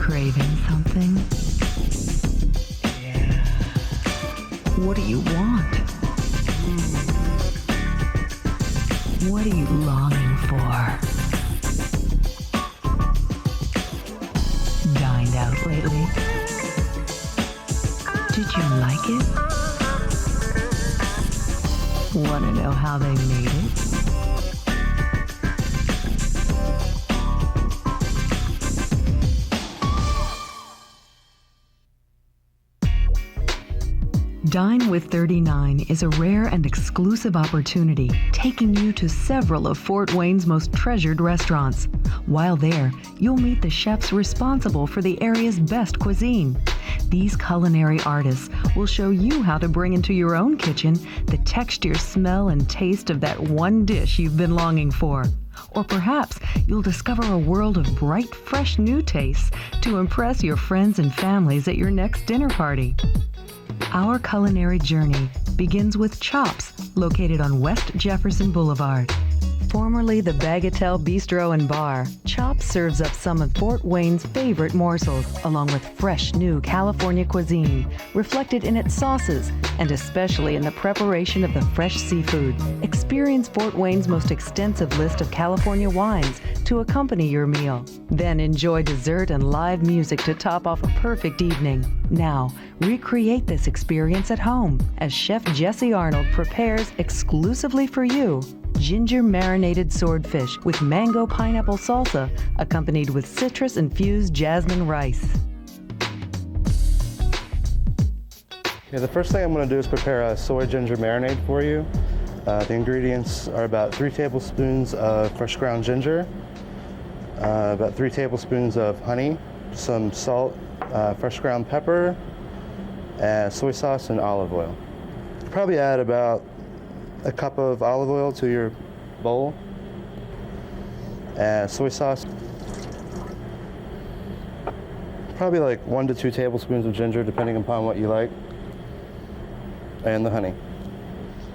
craving something? Yeah. What do you want? What are you longing for? Dined out lately? Did you like it? Want to know how they made it? Dine with 39 is a rare and exclusive opportunity, taking you to several of Fort Wayne's most treasured restaurants. While there, you'll meet the chefs responsible for the area's best cuisine. These culinary artists will show you how to bring into your own kitchen the texture, smell, and taste of that one dish you've been longing for. Or perhaps you'll discover a world of bright, fresh new tastes to impress your friends and families at your next dinner party. Our culinary journey begins with Chops, located on West Jefferson Boulevard. Formerly the Bagatelle Bistro and Bar, Chops serves up some of Fort Wayne's favorite morsels, along with fresh new California cuisine, reflected in its sauces, and especially in the preparation of the fresh seafood. Experience Fort Wayne's most extensive list of California wines to accompany your meal. Then enjoy dessert and live music to top off a perfect evening. Now, recreate this experience at home as Chef Jesse Arnold prepares exclusively for you ginger marinated swordfish with mango pineapple salsa, accompanied with citrus-infused jasmine rice. Yeah, the first thing I'm going to do is prepare a soy ginger marinade for you. The ingredients are about 3 tablespoons of fresh ground ginger, about 3 tablespoons of honey, some salt, fresh ground pepper, and soy sauce and olive oil. Probably add about a cup of olive oil to your bowl, and soy sauce. Probably like 1 to 2 tablespoons of ginger, depending upon what you like, and the honey.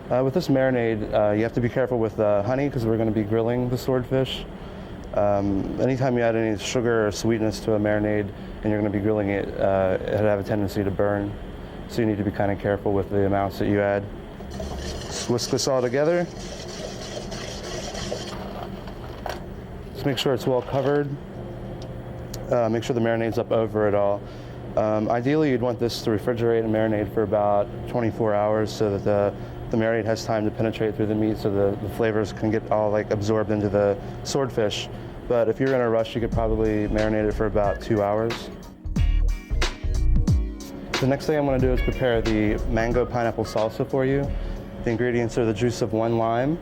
With this marinade, you have to be careful with honey because we're going to be grilling the swordfish. Anytime you add any sugar or sweetness to a marinade and you're going to be grilling it, it'll have a tendency to burn. So you need to be kind of careful with the amounts that you add. Whisk this all together. Just make sure it's well covered. Make sure the marinade's up over it all. Ideally, you'd want this to refrigerate and marinate for about 24 hours so that the marinade has time to penetrate through the meat so the flavors can get all like absorbed into the swordfish. But if you're in a rush, you could probably marinate it for about 2 hours. The next thing I'm going to do is prepare the mango pineapple salsa for you. The ingredients are the juice of 1 lime,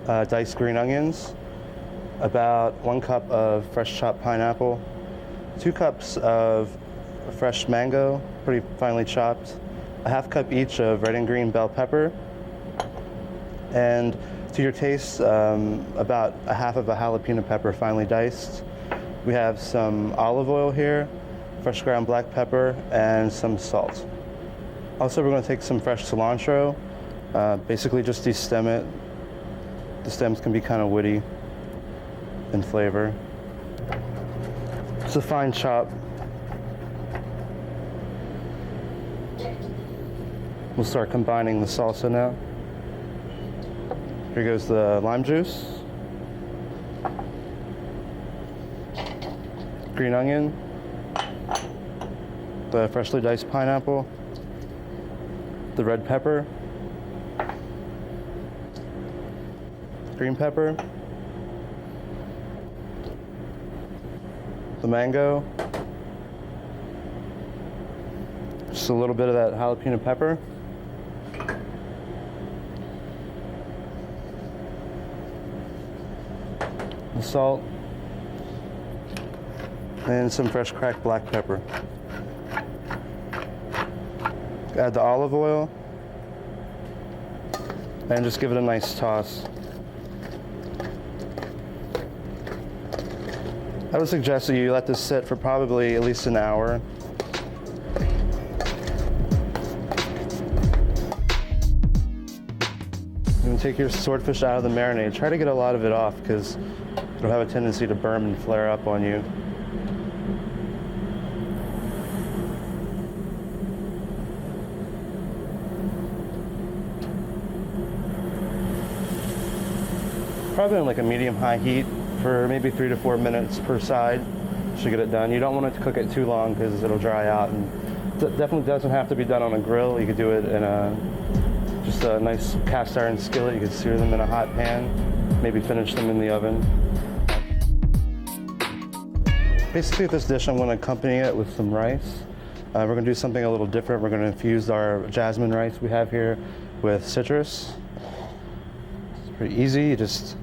diced green onions, about 1 cup of fresh chopped pineapple, 2 cups of fresh mango, pretty finely chopped, a ½ cup each of red and green bell pepper, and to your taste, about a half of a jalapeno pepper finely diced. We have some olive oil here, fresh ground black pepper, and some salt. Also, we're going to take some fresh cilantro, basically just destem it. The stems can be kind of woody in flavor. It's a fine chop. We'll start combining the salsa now. Here goes the lime juice, green onion, the freshly diced pineapple, the red pepper, green pepper, the mango, just a little bit of that jalapeno pepper, the salt, and some fresh cracked black pepper. Add the olive oil and just give it a nice toss. I would suggest that you let this sit for probably at least an hour. And take your swordfish out of the marinade. Try to get a lot of it off because it'll have a tendency to burn and flare up on you. probably on like a medium-high heat for maybe 3 to 4 minutes per side to get it done. You don't want it to cook it too long because it'll dry out, and it definitely doesn't have to be done on a grill. You could do it in just a nice cast iron skillet. You could sear them in a hot pan, maybe finish them in the oven. Basically, with this dish, I'm going to accompany it with some rice. We're going to do something a little different. We're going to infuse our jasmine rice we have here with citrus. It's pretty easy. You just,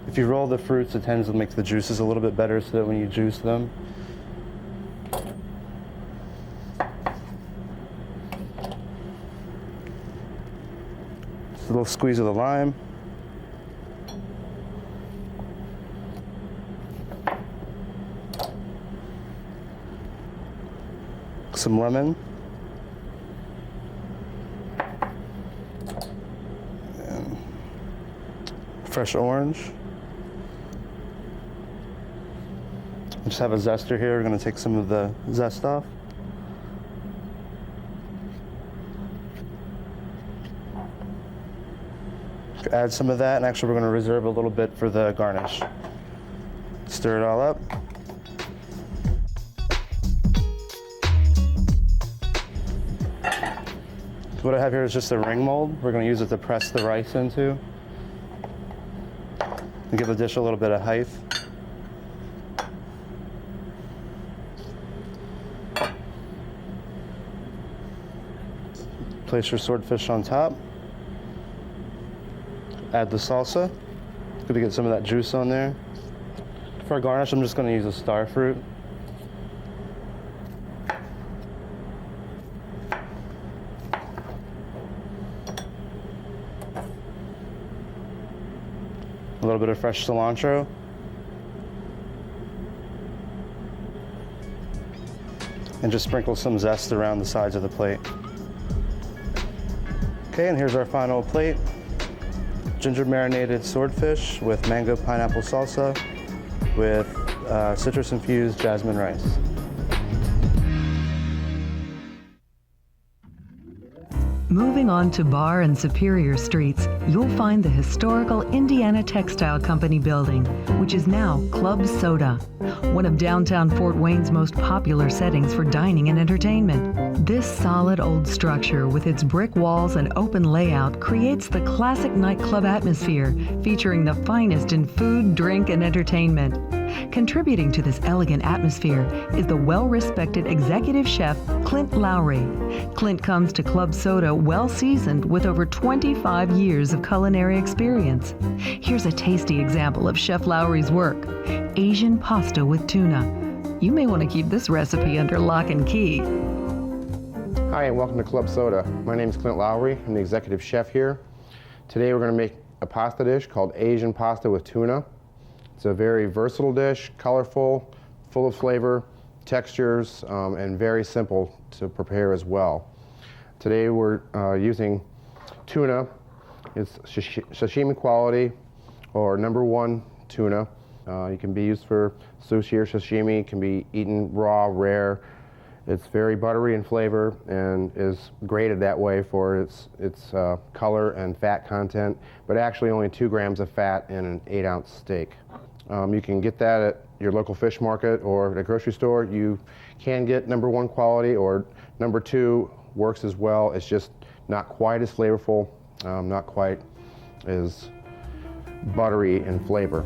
if you roll the fruits, it tends to make the juices a little bit better so that when you juice them, just a little squeeze of the lime. Some lemon. And fresh orange. I just have a zester here. We're going to take some of the zest off. Add some of that, and actually we're going to reserve a little bit for the garnish. Stir it all up. What I have here is just a ring mold. We're going to use it to press the rice into and give the dish a little bit of height. Place your swordfish on top. Add the salsa. Good to get some of that juice on there. For a garnish, I'm just going to use a star fruit. A little bit of fresh cilantro. And just sprinkle some zest around the sides of the plate. Okay, and here's our final plate. Ginger marinated swordfish with mango pineapple salsa with citrus infused jasmine rice. Moving on to Barr and Superior Streets, you'll find the historical Indiana Textile Company building, which is now Club Soda, one of downtown Fort Wayne's most popular settings for dining and entertainment. This solid old structure with its brick walls and open layout creates the classic nightclub atmosphere, featuring the finest in food, drink, and entertainment. Contributing to this elegant atmosphere is the well-respected executive chef, Clint Lowry. Clint comes to Club Soda well-seasoned with over 25 years of culinary experience. Here's a tasty example of Chef Lowry's work: Asian pasta with tuna. You may want to keep this recipe under lock and key. Hi, and welcome to Club Soda. My name is Clint Lowry. I'm the executive chef here. Today we're going to make a pasta dish called Asian pasta with tuna. It's a very versatile dish, colorful, full of flavor, textures, and very simple to prepare as well. Today we're using tuna. It's sashimi quality or #1 tuna. It can be used for sushi or sashimi. It can be eaten raw, rare. It's very buttery in flavor and is graded that way for its color and fat content, but actually only 2 grams of fat in an 8-ounce steak. You can get that at your local fish market or at a grocery store. You can get #1 quality, or #2 works as well. It's just not quite as flavorful, not quite as buttery in flavor.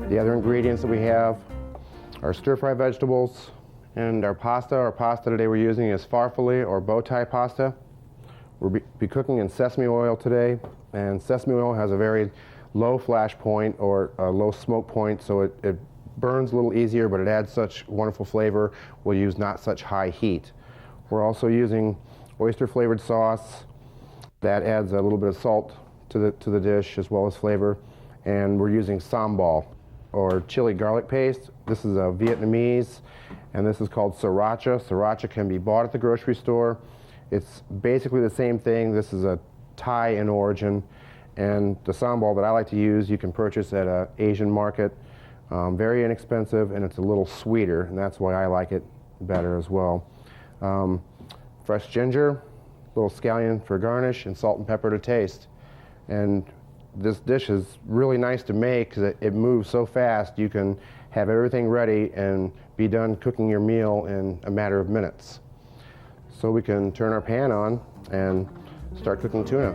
The other ingredients that we have are stir-fry vegetables and our pasta. Our pasta today we're using is farfalle or bow tie pasta. We'll be cooking in sesame oil today, and sesame oil has a very low flash point or a low smoke point, so it burns a little easier, but it adds such wonderful flavor. We'll use not such high heat. We're also using oyster flavored sauce that adds a little bit of salt to the dish as well as flavor, and we're using sambal or chili garlic paste. This is a Vietnamese, and this is called sriracha. Sriracha can be bought at the grocery store. It's basically the same thing. This is a Thai in origin, and the sambal that I like to use you can purchase at an Asian market. Very inexpensive, and it's a little sweeter, and that's why I like it better as well. Fresh ginger, little scallion for garnish, and salt and pepper to taste. And this dish is really nice to make because it moves so fast. You can have everything ready and be done cooking your meal in a matter of minutes. So we can turn our pan on and start cooking tuna.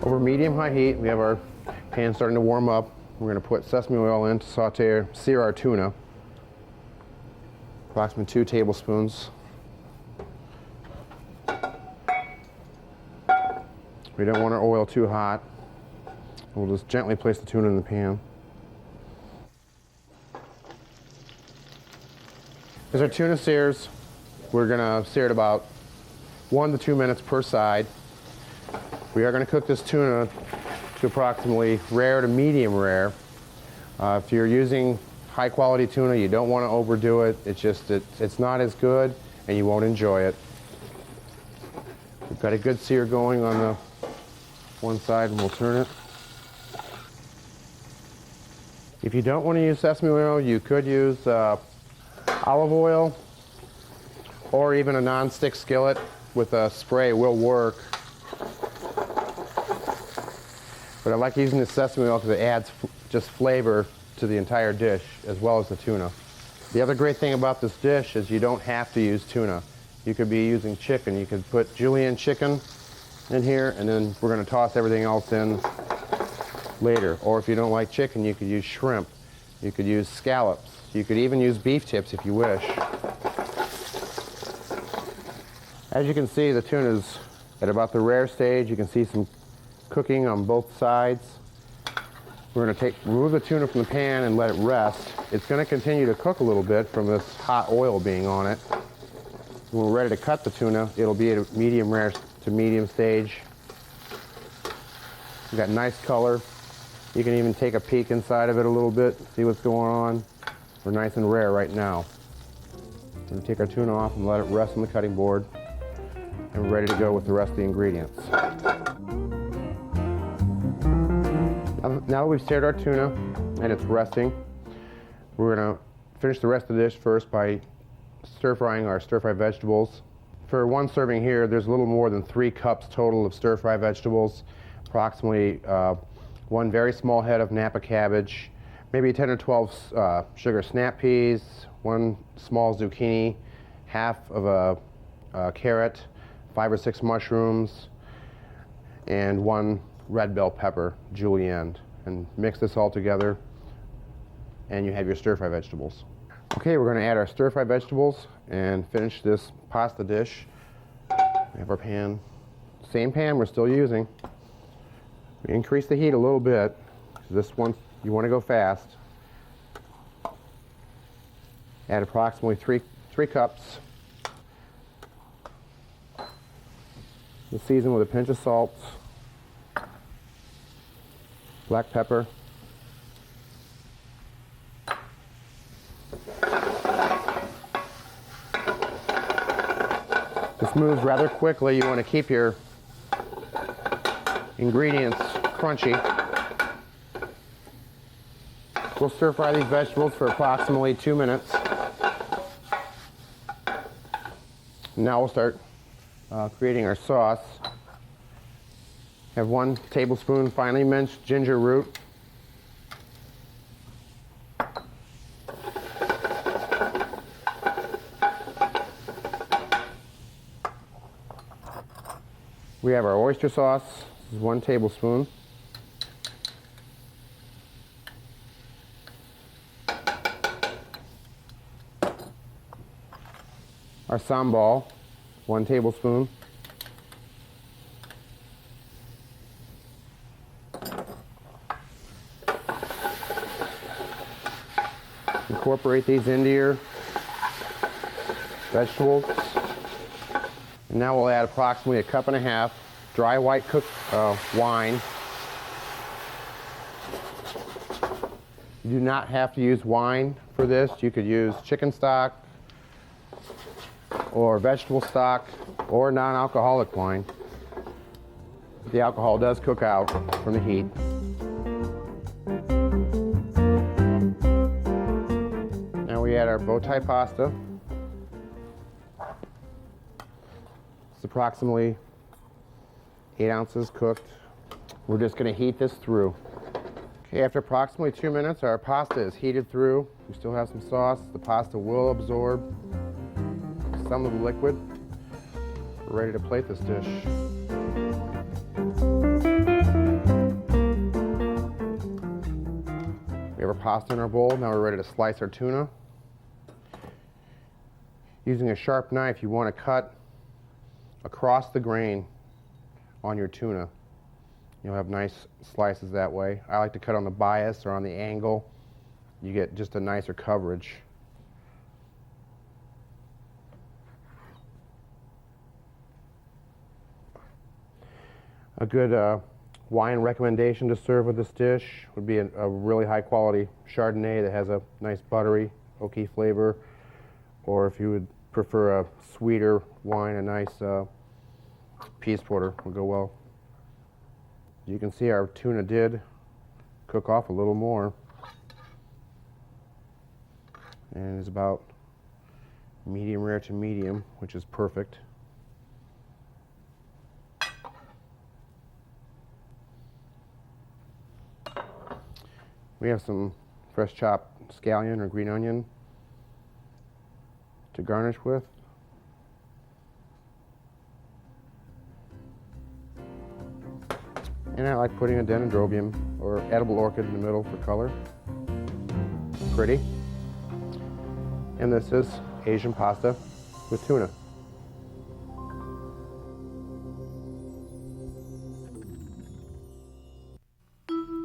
Over medium-high heat, we have our pan starting to warm up. We're going to put sesame oil in to sear our tuna. Approximately 2 tablespoons. We don't want our oil too hot. We'll just gently place the tuna in the pan. As our tuna sears, we're going to sear it about 1 to 2 minutes per side. We are going to cook this tuna to approximately rare to medium rare. If you're using high quality tuna, you don't want to overdo it. It's not as good and you won't enjoy it. We've got a good sear going on the one side, and we'll turn it. If you don't want to use sesame oil, you could use olive oil, or even a non-stick skillet with a spray will work. But I like using the sesame oil because it adds just flavor to the entire dish as well as the tuna. The other great thing about this dish is you don't have to use tuna. You could be using chicken. You could put julienne chicken in here, and then we're going to toss everything else in later. Or if you don't like chicken, you could use shrimp. You could use scallops. You could even use beef tips if you wish. As you can see, the tuna is at about the rare stage. You can see some cooking on both sides. We're going to remove the tuna from the pan and let it rest. It's going to continue to cook a little bit from this hot oil being on it. When we're ready to cut the tuna, it'll be at a medium rare to medium stage. We've got nice color. You can even take a peek inside of it a little bit, see what's going on. We're nice and rare right now. We're going to take our tuna off and let it rest on the cutting board. And we're ready to go with the rest of the ingredients. Now that we've seared our tuna and it's resting, we're going to finish the rest of the dish first by stir-frying our stir-fry vegetables. For one serving here, there's a little more than 3 cups total of stir-fry vegetables, approximately 1 very small head of Napa cabbage, maybe 10 or 12 sugar snap peas, 1 small zucchini, half of a carrot, 5 or 6 mushrooms, and 1 red bell pepper, julienne. And mix this all together, and you have your stir-fry vegetables. Okay, we're going to add our stir-fry vegetables and finish this pasta dish. We have our pan, same pan we're still using. We increase the heat a little bit, because this one, you want to go fast. Add approximately 3 cups. We'll season with a pinch of salt, black pepper, this moves rather quickly. You want to keep your ingredients crunchy. We'll stir fry these vegetables for approximately 2 minutes. Now we'll start creating our sauce. Have 1 tablespoon finely minced ginger root. We have our oyster sauce. This is 1 tablespoon. Our sambal, 1 tablespoon. Incorporate these into your vegetables. And now we'll add approximately 1.5 cups dry white cooked wine. You do not have to use wine for this. You could use chicken stock or vegetable stock or non-alcoholic wine. The alcohol does cook out from the heat. Now we add our bow tie pasta. It's approximately 8 ounces cooked. We're just going to heat this through. Okay, after approximately 2 minutes, our pasta is heated through. We still have some sauce. The pasta will absorb some of the liquid. We're ready to plate this dish. We have our pasta in our bowl. Now we're ready to slice our tuna. Using a sharp knife, you want to cut across the grain on your tuna. You'll have nice slices that way. I like to cut on the bias or on the angle. You get just a nicer coverage. A good wine recommendation to serve with this dish would be a really high quality Chardonnay that has a nice buttery, oaky flavor. Or if you would prefer a sweeter wine, a nice Peace Porter would go well. You can see our tuna did cook off a little more. And it's about medium rare to medium, which is perfect. We have some fresh chopped scallion or green onion to garnish with. And I like putting a dendrobium or edible orchid in the middle for color. Pretty. And this is Asian pasta with tuna.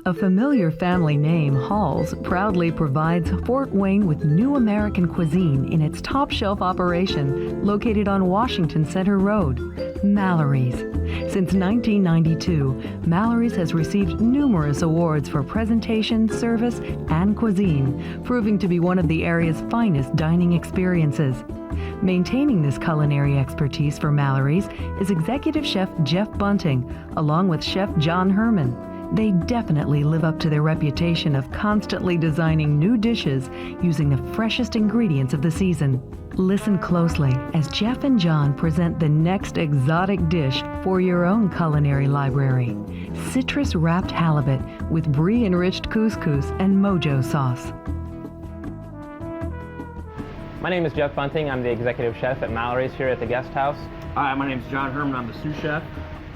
A familiar family name, Halls, proudly provides Fort Wayne with new American cuisine in its top shelf operation located on Washington Center Road, Mallory's. Since 1992, Mallory's has received numerous awards for presentation, service, and cuisine, proving to be one of the area's finest dining experiences. Maintaining this culinary expertise for Mallory's is Executive Chef Jeff Bunting, along with Chef John Herman. They definitely live up to their reputation of constantly designing new dishes using the freshest ingredients of the season. Listen closely as Jeff and John present the next exotic dish for your own culinary library. Citrus-wrapped halibut with brie-enriched couscous and mojo sauce. My name is Jeff Bunting. I'm the executive chef at Mallory's here at the Guest House. Hi, my name is John Herman. I'm the sous chef.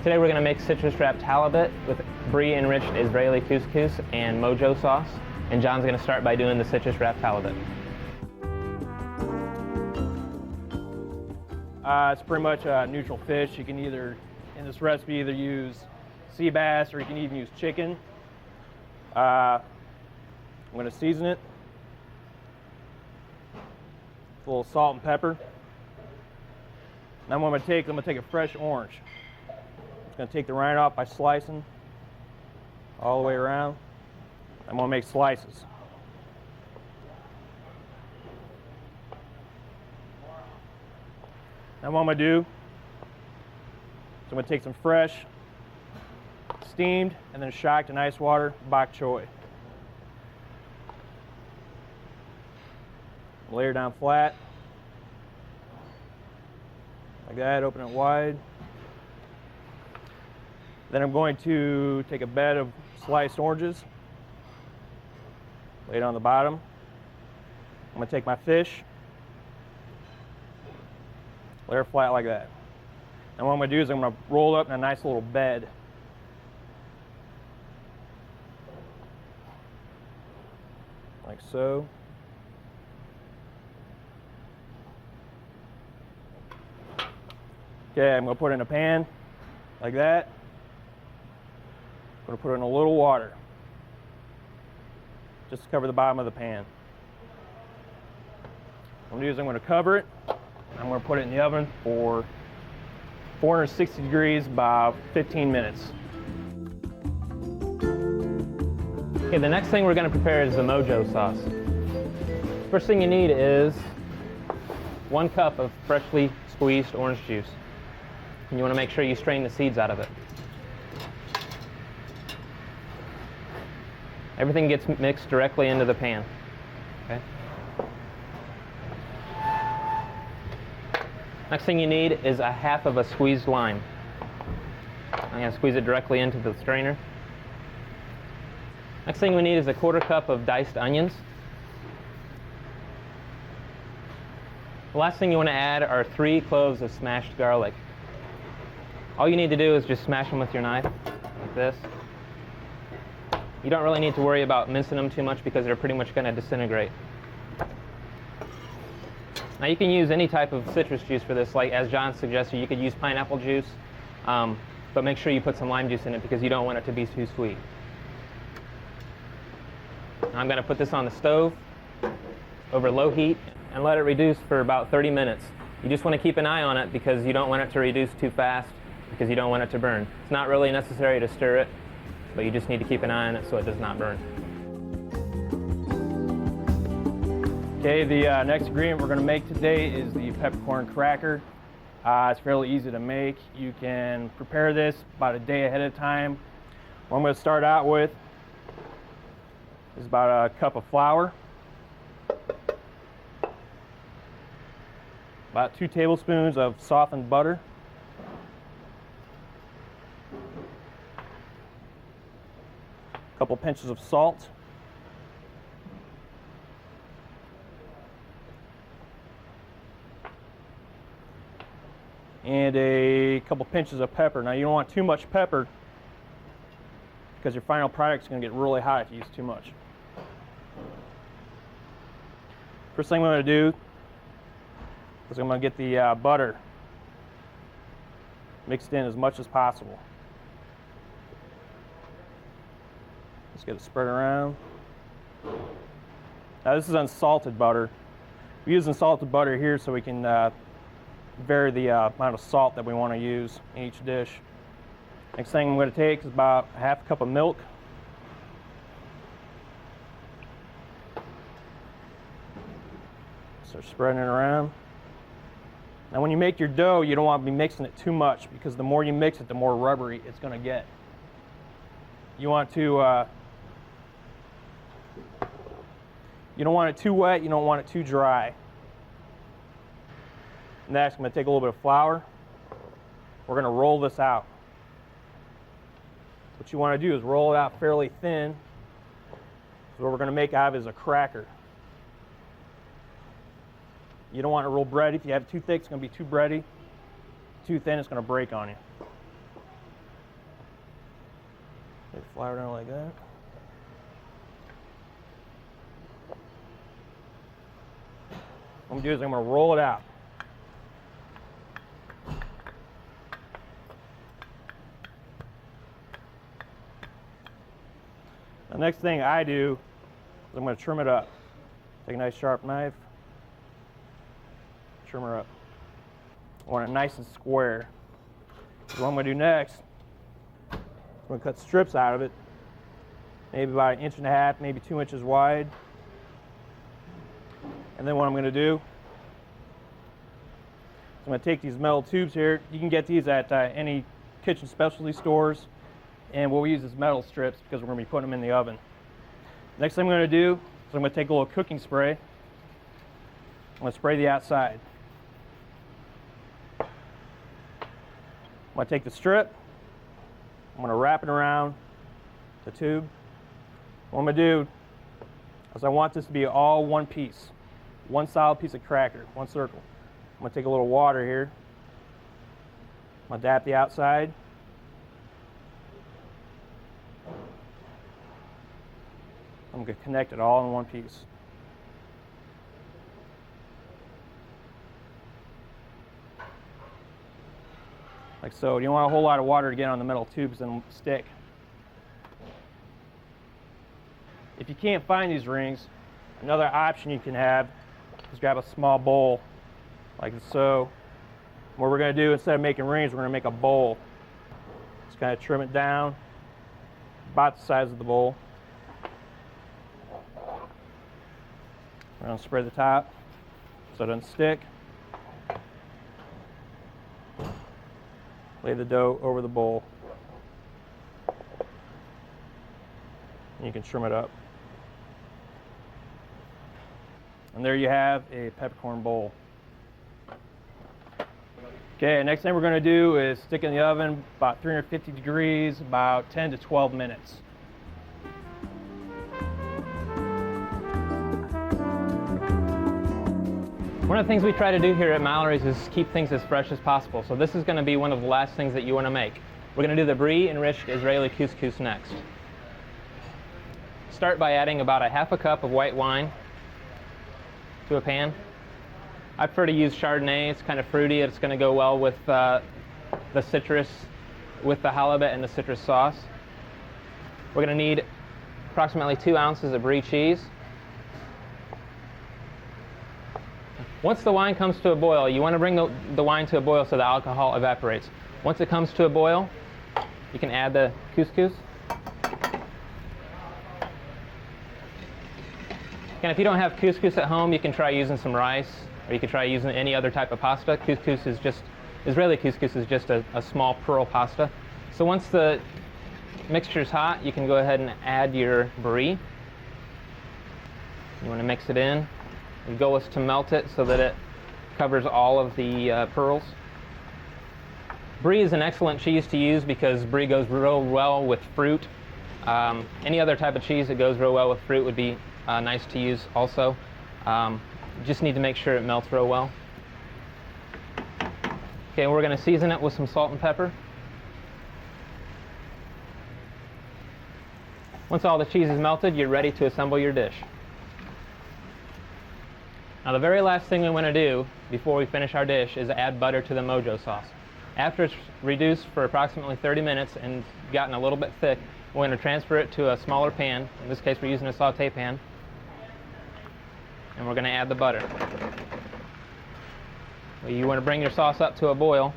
Today we're going to make citrus-wrapped halibut with brie-enriched Israeli couscous and mojo sauce. And John's going to start by doing the citrus-wrapped halibut. It's pretty much a neutral fish. You can either, in this recipe, either use sea bass or you can even use chicken. I'm going to season it. A little salt and pepper. Now what I'm going to take a fresh orange. I'm going to take the rind off by slicing all the way around. I'm going to make slices. Now what I'm going to do is I'm going to take some fresh, steamed, and then shocked in ice water bok choy. Layer down flat, like that, open it wide. Then I'm going to take a bed of sliced oranges, lay it on the bottom. I'm going to take my fish, layer flat like that. And what I'm going to do is I'm going to roll it up in a nice little bed. Like so. Okay, I'm going to put it in a pan like that. I'm going to put it in a little water just to cover the bottom of the pan. What I'm going to do is I'm going to cover it. I'm going to put it in the oven for 460 degrees by 15 minutes. Okay, the next thing we're going to prepare is the mojo sauce. First thing you need is 1 cup of freshly squeezed orange juice. And you want to make sure you strain the seeds out of it. Everything gets mixed directly into the pan. Okay? Next thing you need is a half of a squeezed lime. I'm going to squeeze it directly into the strainer. Next thing we need is a 1/4 cup of diced onions. The last thing you want to add are 3 cloves of smashed garlic. All you need to do is just smash them with your knife, like this. You don't really need to worry about mincing them too much because they're pretty much going to disintegrate. Now you can use any type of citrus juice for this, like as John suggested, you could use pineapple juice, but make sure you put some lime juice in it because you don't want it to be too sweet. Now I'm going to put this on the stove over low heat and let it reduce for about 30 minutes. You just want to keep an eye on it because you don't want it to reduce too fast because you don't want it to burn. It's not really necessary to stir it, but you just need to keep an eye on it so it does not burn. Okay, the next ingredient we're going to make today is the peppercorn cracker. It's fairly easy to make. You can prepare this about a day ahead of time. What I'm going to start out with is about a cup of flour, about 2 tablespoons of softened butter, a couple pinches of salt, and a couple pinches of pepper. Now you don't want too much pepper because your final product is going to get really hot if you use too much. First thing I'm going to do is I'm going to get the butter mixed in as much as possible. Just get it spread around. Now this is unsalted butter. We use unsalted butter here so we can vary the amount of salt that we want to use in each dish. Next thing I'm going to take is about a half cup of milk. Start spreading it around. Now when you make your dough, you don't want to be mixing it too much because the more you mix it, the more rubbery it's going to get. You want to, you don't want it too wet, you don't want it too dry. Next, I'm going to take a little bit of flour. We're going to roll this out. What you want to do is roll it out fairly thin. So what we're going to make out of is a cracker. You don't want it real bready. If you have it too thick, it's going to be too bready. Too thin, it's going to break on you. Lay the flour down like that. What I'm going to do is I'm going to roll it out. The next thing I do is I'm going to trim it up. Take a nice sharp knife, trim her up. I want it nice and square. So what I'm going to do next, I'm going to cut strips out of it, maybe about 1.5 inches, maybe 2 inches wide. And then what I'm going to do is I'm going to take these metal tubes here. You can get these at any kitchen specialty stores. And what we use is metal strips because we're going to be putting them in the oven. Next thing I'm going to do is I'm going to take a little cooking spray. I'm going to spray the outside. I'm going to take the strip. I'm going to wrap it around the tube. What I'm going to do is I want this to be all one piece. One solid piece of cracker, one circle. I'm going to take a little water here. I'm going to dab the outside. I'm going to connect it all in one piece. Like so. You don't want a whole lot of water to get on the metal tubes and stick. If you can't find these rings, another option you can have is grab a small bowl like so. What we're going to do, instead of making rings, we're going to make a bowl. Just kind of trim it down about the size of the bowl. We're going to spread the top so it doesn't stick. Lay the dough over the bowl. And you can trim it up. And there you have a peppercorn bowl. Okay, next thing we're going to do is stick in the oven about 350 degrees, about 10 to 12 minutes. One of the things we try to do here at Mallory's is keep things as fresh as possible. So this is going to be one of the last things that you want to make. We're going to do the brie enriched Israeli couscous next. Start by adding about a half a cup of white wine to a pan. I prefer to use Chardonnay. It's kind of fruity. It's going to go well with the citrus, with the halibut and the citrus sauce. We're going to need approximately 2 ounces of brie cheese. Once the wine comes to a boil, you want to bring the wine to a boil so the alcohol evaporates. Once it comes to a boil, you can add the couscous. And if you don't have couscous at home, you can try using some rice, or you can try using any other type of pasta. Couscous is just, Israeli couscous is just a small pearl pasta. So once the mixture is hot, you can go ahead and add your brie. You want to mix it in. The goal is to melt it so that it covers all of the pearls. Brie is an excellent cheese to use because brie goes real well with fruit. Any other type of cheese that goes real well with fruit would be nice to use also. Just need to make sure it melts real well. Okay, we're going to season it with some salt and pepper. Once all the cheese is melted, you're ready to assemble your dish. Now the very last thing we want to do before we finish our dish is add butter to the mojo sauce. After it's reduced for approximately 30 minutes and gotten a little bit thick, we're going to transfer it to a smaller pan. In this case we're using a saute pan. And we're going to add the butter. You want to bring your sauce up to a boil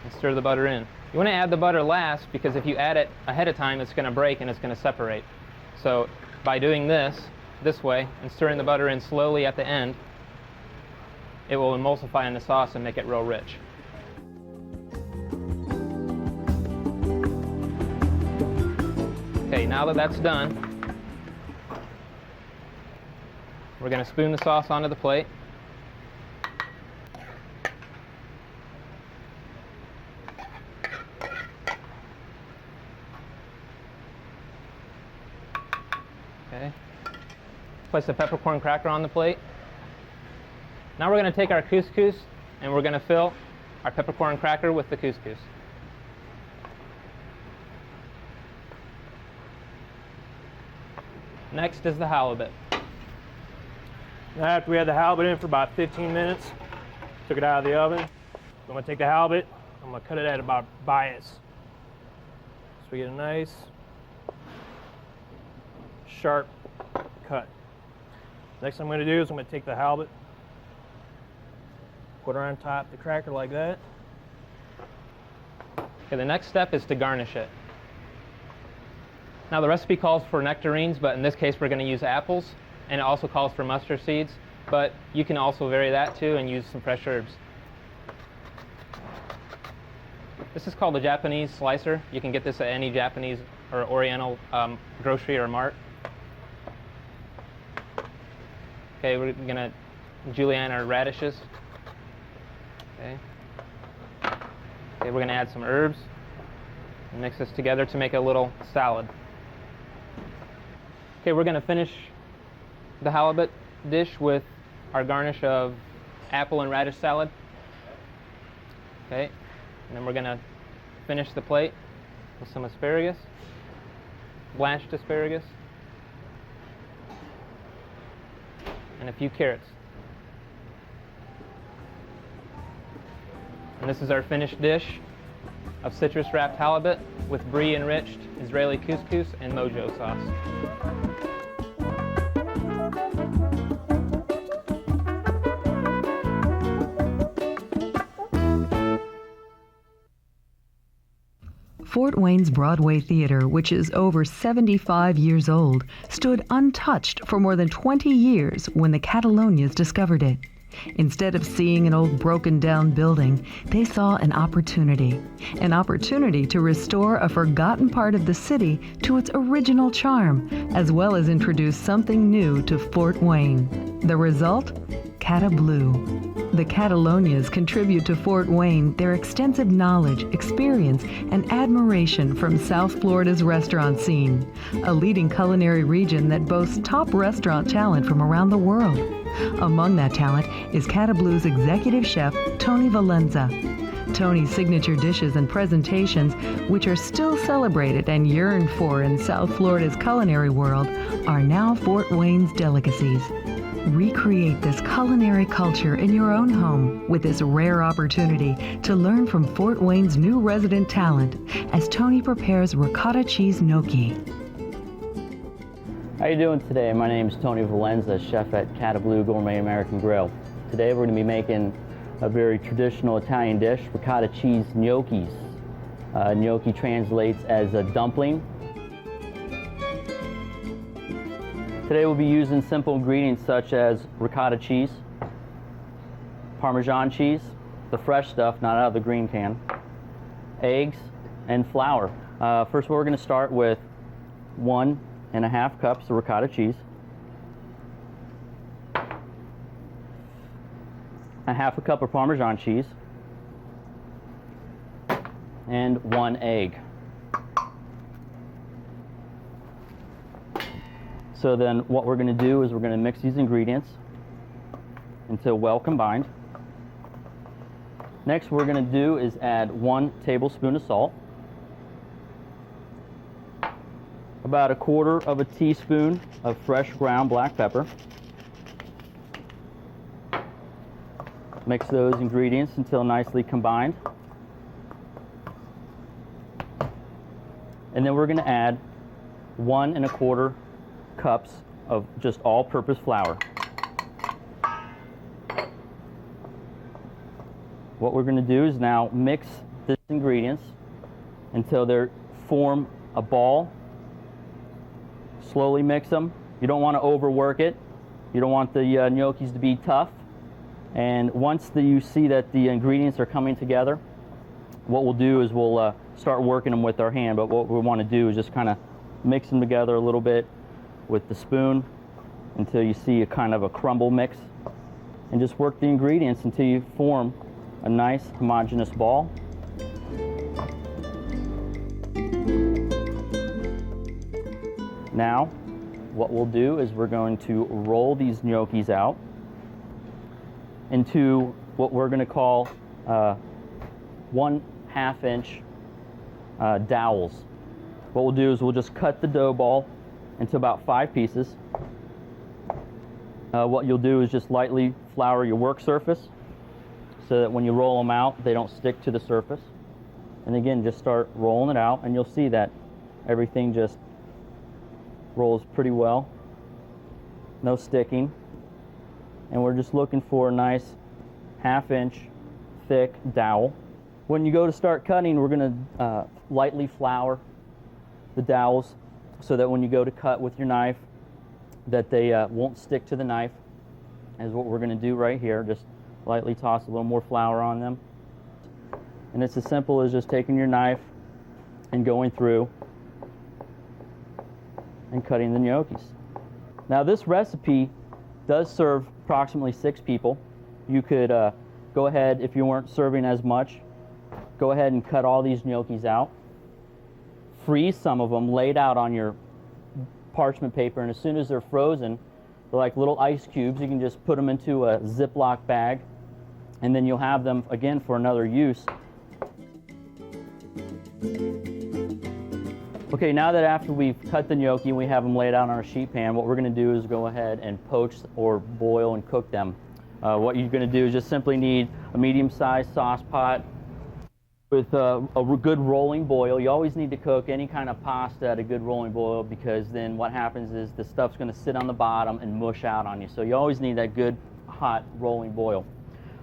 and stir the butter in. You want to add the butter last because if you add it ahead of time, it's going to break and it's going to separate. So by doing this way and stirring the butter in slowly at the end, it will emulsify in the sauce and make it real rich. Okay, now that that's done, we're going to spoon the sauce onto the plate. Okay. Place a peppercorn cracker on the plate. Now we're going to take our couscous and we're going to fill our peppercorn cracker with the couscous. Next is the halibut. Now after we had the halibut in for about 15 minutes, took it out of the oven. I'm going to take the halibut, I'm going to cut it at about bias. So we get a nice, sharp cut. Next thing I'm going to do is I'm going to take the halibut, put her on top of the cracker like that. Okay, the next step is to garnish it. Now the recipe calls for nectarines, but in this case we're going to use apples, and it also calls for mustard seeds, but you can also vary that too and use some fresh herbs. This is called a Japanese slicer. You can get this at any Japanese or Oriental grocery or mart. Okay, we're going to julienne our radishes. Okay, we're going to add some herbs and mix this together to make a little salad. Okay, we're going to finish the halibut dish with our garnish of apple and radish salad. Okay, and then we're going to finish the plate with some asparagus, blanched asparagus, and a few carrots. And this is our finished dish of citrus-wrapped halibut with brie-enriched Israeli couscous and mojo sauce. Fort Wayne's Broadway Theater, which is over 75 years old, stood untouched for more than 20 years when the Catalonias discovered it. Instead of seeing an old broken-down building, they saw an opportunity to restore a forgotten part of the city to its original charm, as well as introduce something new to Fort Wayne. The result? Cata Blue. The Catalonias contribute to Fort Wayne their extensive knowledge, experience, and admiration from South Florida's restaurant scene, a leading culinary region that boasts top restaurant talent from around the world. Among that talent is Cata Blue's executive chef, Tony Valenza. Tony's signature dishes and presentations, which are still celebrated and yearned for in South Florida's culinary world, are now Fort Wayne's delicacies. Recreate this culinary culture in your own home with this rare opportunity to learn from Fort Wayne's new resident talent as Tony prepares ricotta cheese gnocchi. How you doing today? My name is Tony Valenza, chef at Cata Blue Gourmet American Grill. Today we're going to be making a very traditional Italian dish, ricotta cheese gnocchis. Gnocchi translates as a dumpling. Today we'll be using simple ingredients such as ricotta cheese, Parmesan cheese, the fresh stuff, not out of the green can, eggs, and flour. First we're going to start with 1.5 cups of ricotta cheese, a half a cup of Parmesan cheese, and 1 egg. So then what we're going to do is we're going to mix these ingredients until well combined. Next what we're going to do is add 1 tablespoon of salt, about 1/4 teaspoon of fresh ground black pepper. Mix those ingredients until nicely combined. And then we're going to add 1.25 cups of just all-purpose flour. What we're going to do is now mix these ingredients until they form a ball. Slowly mix them. You don't want to overwork it. You don't want the gnocchis to be tough. And once you see that the ingredients are coming together, what we'll do is we'll start working them with our hand. But what we want to do is just kind of mix them together a little bit with the spoon until you see a kind of a crumble mix, and just work the ingredients until you form a nice homogeneous ball. Now what we'll do is we're going to roll these gnocchis out into what we're going to call 1/2 inch dowels. What we'll do is we'll just cut the dough ball into about 5 pieces. What you'll do is just lightly flour your work surface so that when you roll them out, they don't stick to the surface. And again, just start rolling it out, and you'll see that everything just rolls pretty well. No sticking. And we're just looking for a nice 1/2 inch thick dowel. When you go to start cutting, we're going to lightly flour the dowels so that when you go to cut with your knife, that they won't stick to the knife, is what we're going to do right here. Just lightly toss a little more flour on them. And it's as simple as just taking your knife and going through and cutting the gnocchis. Now this recipe does serve approximately 6 people. You could go ahead, if you weren't serving as much, go ahead and cut all these gnocchis out. Freeze some of them, laid out on your parchment paper, and as soon as they're frozen, they're like little ice cubes. You can just put them into a Ziploc bag, and then you'll have them again for another use. Okay, now that after we've cut the gnocchi and we have them laid out on our sheet pan, what we're going to do is go ahead and poach or boil and cook them. What you're going to do is just simply need a medium-sized sauce pot with a good rolling boil. You always need to cook any kind of pasta at a good rolling boil, because then what happens is the stuff's going to sit on the bottom and mush out on you. So you always need that good hot rolling boil.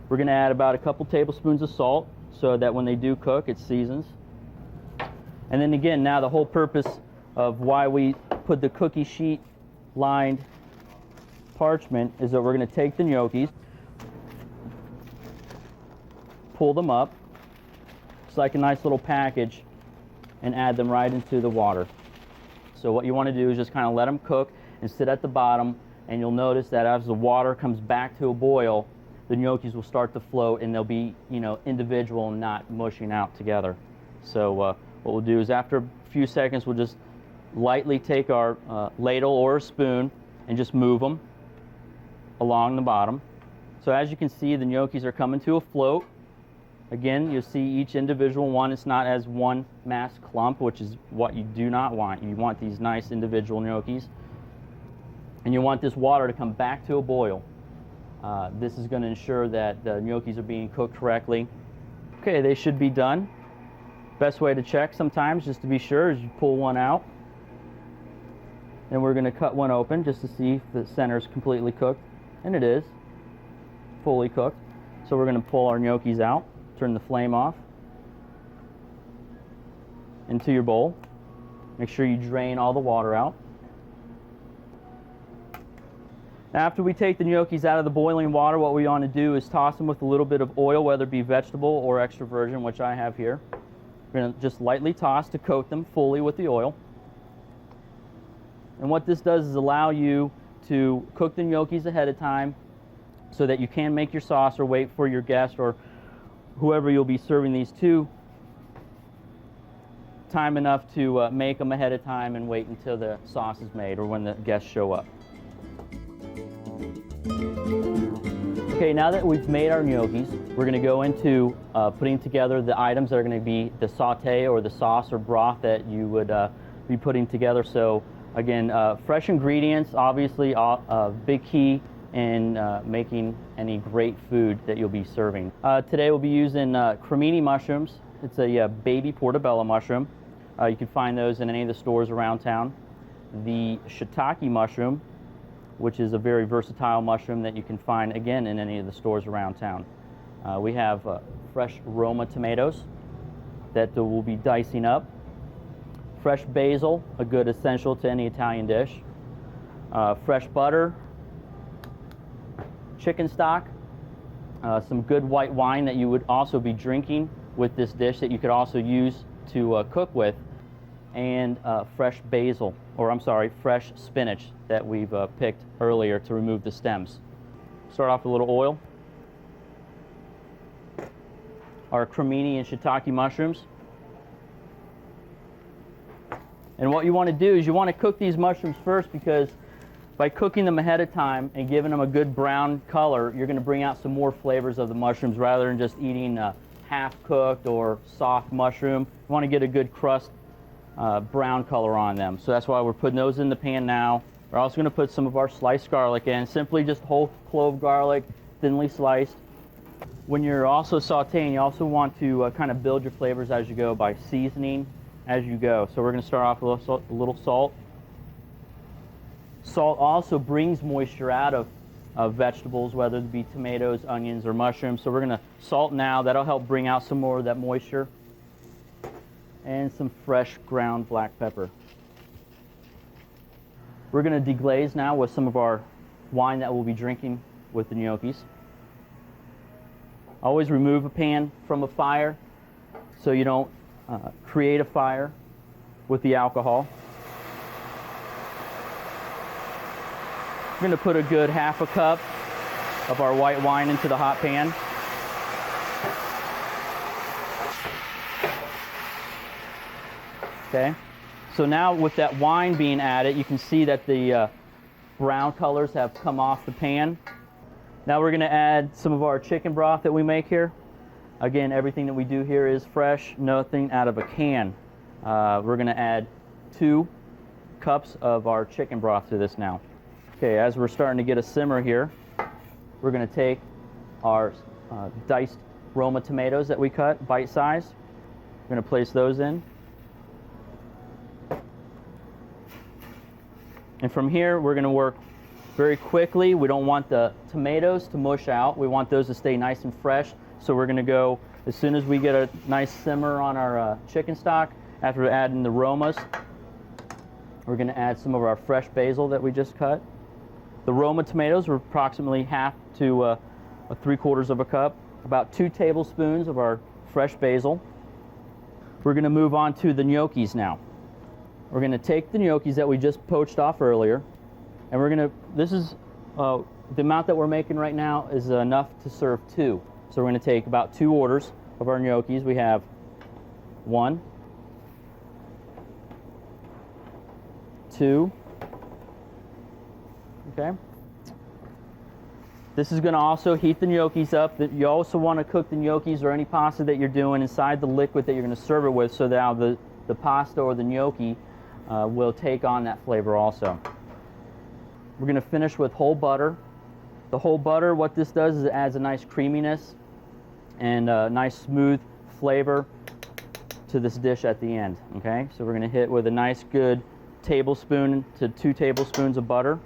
We're going to add about a couple tablespoons of salt so that when they do cook, it seasons. And then again, now the whole purpose of why we put the cookie sheet lined parchment is that we're going to take the gnocchis, pull them up. It's like a nice little package, and add them right into the water. So what you want to do is just kind of let them cook and sit at the bottom and you'll notice that as the water comes back to a boil, the gnocchis will start to float, and they'll be, individual and not mushing out together. So what we'll do is after a few seconds, we'll just lightly take our ladle or a spoon and just move them along the bottom. So as you can see, the gnocchis are coming to a float. Again, you'll see each individual one. It's not as one mass clump, which is what you do not want. You want these nice individual gnocchis. And you want this water to come back to a boil. This is going to ensure that the gnocchis are being cooked correctly. Okay, they should be done. Best way to check sometimes, just to be sure, is you pull one out. And we're going to cut one open just to see if the center is completely cooked. And it is fully cooked. So we're going to pull our gnocchis out, turn the flame off, into your bowl. Make sure you drain all the water out. Now, after we take the gnocchis out of the boiling water, what we want to do is toss them with a little bit of oil, whether it be vegetable or extra virgin, which I have here. We're going to just lightly toss to coat them fully with the oil. And what this does is allow you to cook the gnocchis ahead of time so that you can make your sauce or wait for your guest or whoever you'll be serving these to time enough to make them ahead of time and wait until the sauce is made or when the guests show up. Okay, now that we've made our gnocchis, we're going to go into putting together the items that are going to be the sauté or the sauce or broth that you would be putting together. So again, fresh ingredients, obviously a big key in making any great food that you'll be serving. Today we'll be using cremini mushrooms. It's a baby portobello mushroom. You can find those in any of the stores around town. The shiitake mushroom, which is a very versatile mushroom that you can find, again, in any of the stores around town. We have fresh Roma tomatoes that we'll be dicing up. Fresh basil, a good essential to any Italian dish. Fresh butter. Chicken stock. Some good white wine that you would also be drinking with this dish that you could also use to cook with. And fresh basil, or I'm sorry, fresh spinach that we've picked earlier to remove the stems. Start off with a little oil. Our cremini and shiitake mushrooms. And what you want to do is you want to cook these mushrooms first, because by cooking them ahead of time and giving them a good brown color, you're going to bring out some more flavors of the mushrooms rather than just eating half-cooked or soft mushroom. You want to get a good crust brown color on them. So that's why we're putting those in the pan now. We're also going to put some of our sliced garlic in, simply just whole clove garlic, thinly sliced. When you're also sauteing, you also want to kind of build your flavors as you go by seasoning as you go. So we're going to start off with a little salt. Salt also brings moisture out of vegetables, whether it be tomatoes, onions, or mushrooms. So we're going to salt now. That'll help bring out some more of that moisture. And some fresh ground black pepper. We're going to deglaze now with some of our wine that we'll be drinking with the gnocchis. Always remove a pan from a fire so you don't create a fire with the alcohol. We're going to put a good half a cup of our white wine into the hot pan. Okay, so now with that wine being added, you can see that the brown colors have come off the pan. Now we're going to add some of our chicken broth that we make here. Again, everything that we do here is fresh, nothing out of a can. We're going to add 2 cups of our chicken broth to this now. Okay, as we're starting to get a simmer here, we're going to take our diced Roma tomatoes that we cut bite size. We're going to place those in. And from here, we're going to work very quickly. We don't want the tomatoes to mush out. We want those to stay nice and fresh. So we're going to go, as soon as we get a nice simmer on our chicken stock, after adding the Romas, we're going to add some of our fresh basil that we just cut. The Roma tomatoes were approximately half to 3/4 of a cup. About 2 tablespoons of our fresh basil. We're going to move on to the gnocchis now. We're going to take the gnocchis that we just poached off earlier. And we're gonna, this is, the amount that we're making right now is enough to serve 2. So we're gonna take about 2 orders of our gnocchis. We have 1, 2, okay? This is going to also heat the gnocchis up. You also want to cook the gnocchis or any pasta that you're doing inside the liquid that you're going to serve it with, so that the pasta or the gnocchi will take on that flavor also. We're going to finish with whole butter. The whole butter, what this does is it adds a nice creaminess and a nice smooth flavor to this dish at the end, okay? So we're going to hit with a nice good tablespoon to 2 tablespoons of butter.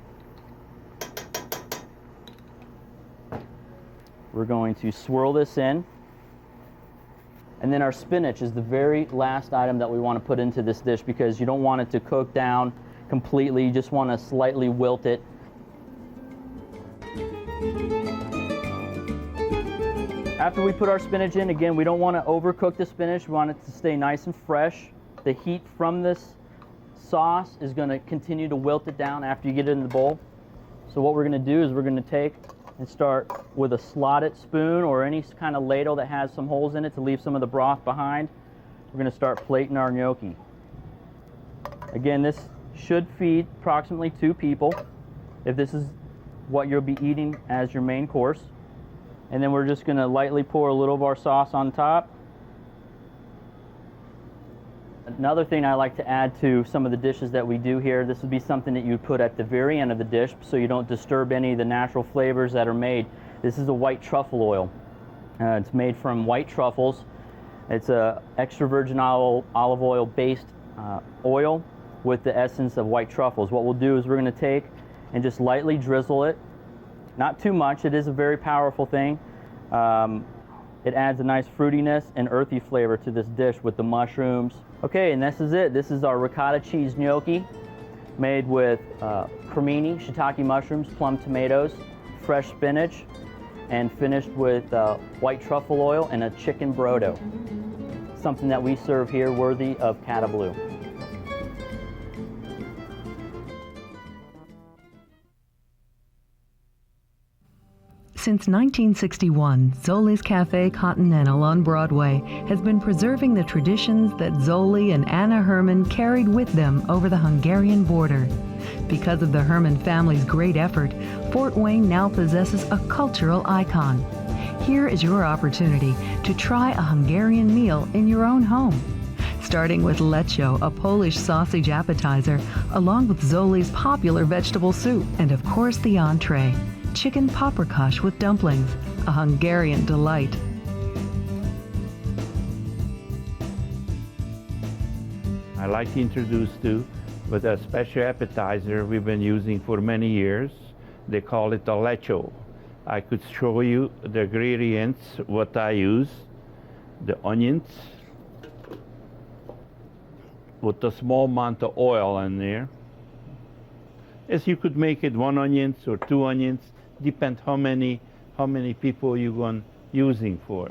We're going to swirl this in. And then our spinach is the very last item that we want to put into this dish, because you don't want it to cook down completely. You just want to slightly wilt it. After we put our spinach in, again, we don't want to overcook the spinach. We want it to stay nice and fresh. The heat from this sauce is going to continue to wilt it down after you get it in the bowl. So what we're going to do is we're going to take and start with a slotted spoon or any kind of ladle that has some holes in it to leave some of the broth behind. We're going to start plating our gnocchi. Again, this should feed approximately 2 people if this is what you'll be eating as your main course. And then we're just going to lightly pour a little of our sauce on top. Another thing I like to add to some of the dishes that we do here, this would be something that you put at the very end of the dish so you don't disturb any of the natural flavors that are made. This is a white truffle oil. It's made from white truffles. It's a extra virgin olive oil based oil with the essence of white truffles. What we'll do is we're going to take and just lightly drizzle it. Not too much. It is a very powerful thing. It adds a nice fruitiness and earthy flavor to this dish with the mushrooms. Okay, and this is it. This is our ricotta cheese gnocchi made with cremini, shiitake mushrooms, plum tomatoes, fresh spinach, and finished with white truffle oil and a chicken brodo. Something that we serve here worthy of Catablu. Since 1961, Zoli's Cafe Continental on Broadway has been preserving the traditions that Zoli and Anna Herman carried with them over the Hungarian border. Because of the Herman family's great effort, Fort Wayne now possesses a cultural icon. Here is your opportunity to try a Hungarian meal in your own home. Starting with leczo, a Polish sausage appetizer, along with Zoli's popular vegetable soup, and of course the entree, chicken paprikash with dumplings, a Hungarian delight. I'd like to introduce you with a special appetizer we've been using for many years. They call it a leczo. I could show you the ingredients, what I use. The onions, with a small amount of oil in there. As you could make it 1 onion or 2 onions, depends how many people you're going using for.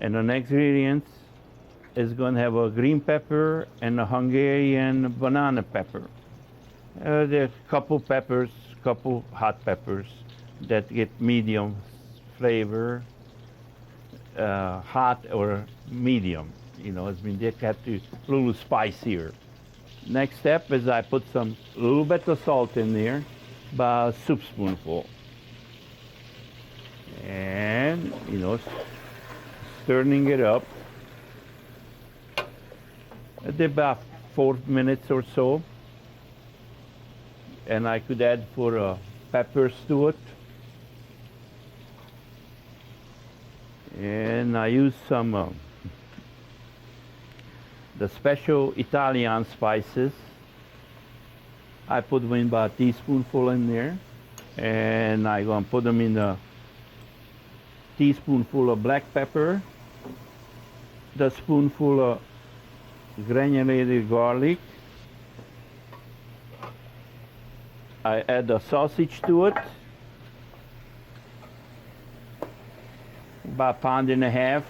And the next ingredients is going to have a green pepper and a Hungarian banana pepper. There's a couple peppers, couple hot peppers that get medium flavor, hot or medium. You know, it's been they have to a little spicier. Next step is I put a little bit of salt in there, about a soup spoonful. And, you know, stirring it up. About 4 minutes or so. And I could add peppers to it. And I use some the special Italian spices. I put them in about a teaspoonful in there. And I'm going to put them in a teaspoonful of black pepper, the spoonful of granulated garlic. I add a sausage to it, about 1.5 pounds.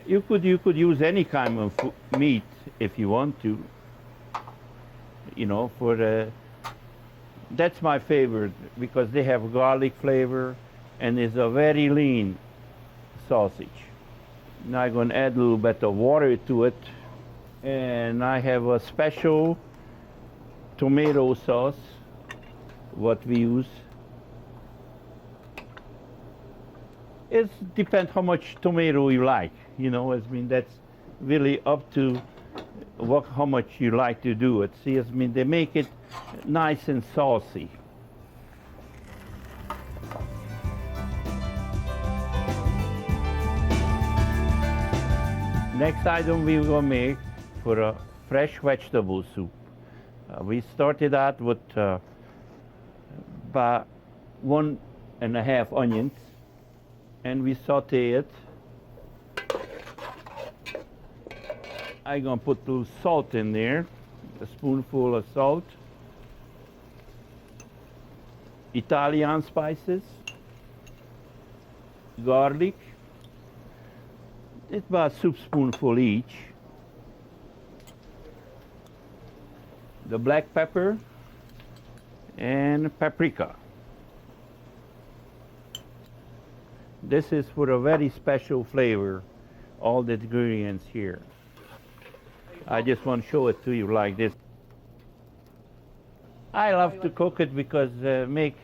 You could use any kind of meat if you want to, you know, for That's my favorite because they have garlic flavor and it's a very lean sausage. Now I'm going to add a little bit of water to it, and I have a special tomato sauce what we use. It depends how much tomato you like, you know. I mean, that's really up to how much you like to do it. See, I mean, they make it nice and saucy. Next item we're going to make for a fresh vegetable soup. We started out with about 1.5 onions, and we saute it. I'm going to put a little salt in there, a spoonful of salt. Italian spices, garlic, it's about a soup spoonful each. The black pepper and paprika. This is for a very special flavor, all the ingredients here. I just want to show it to you like this. I love to cook it because make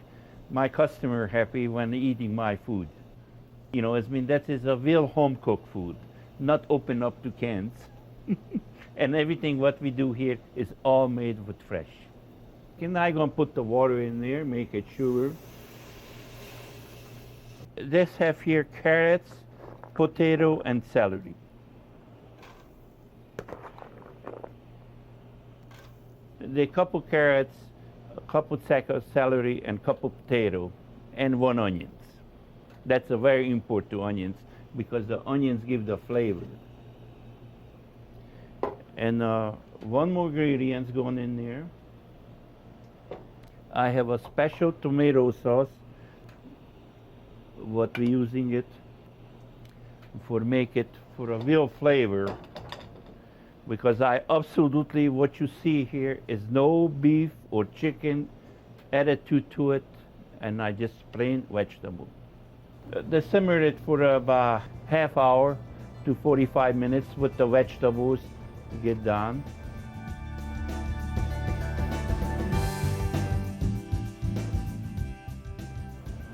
my customer happy when eating my food. You know, I mean, that is a real home-cooked food, not open up to cans. And everything what we do here is all made with fresh. And I'm going to put the water in there, make it sugar. This have here carrots, potato, and celery. The couple carrots, a couple sack of celery, and couple potato, and 1 onion. That's a very important to onions because the onions give the flavor. And 1 more ingredient going in there. I have a special tomato sauce. What we're using it for make it for a real flavor. Because I absolutely, what you see here is no beef or chicken added to it, and I just plain vegetable. They simmer it for about half hour to 45 minutes with the vegetables to get done.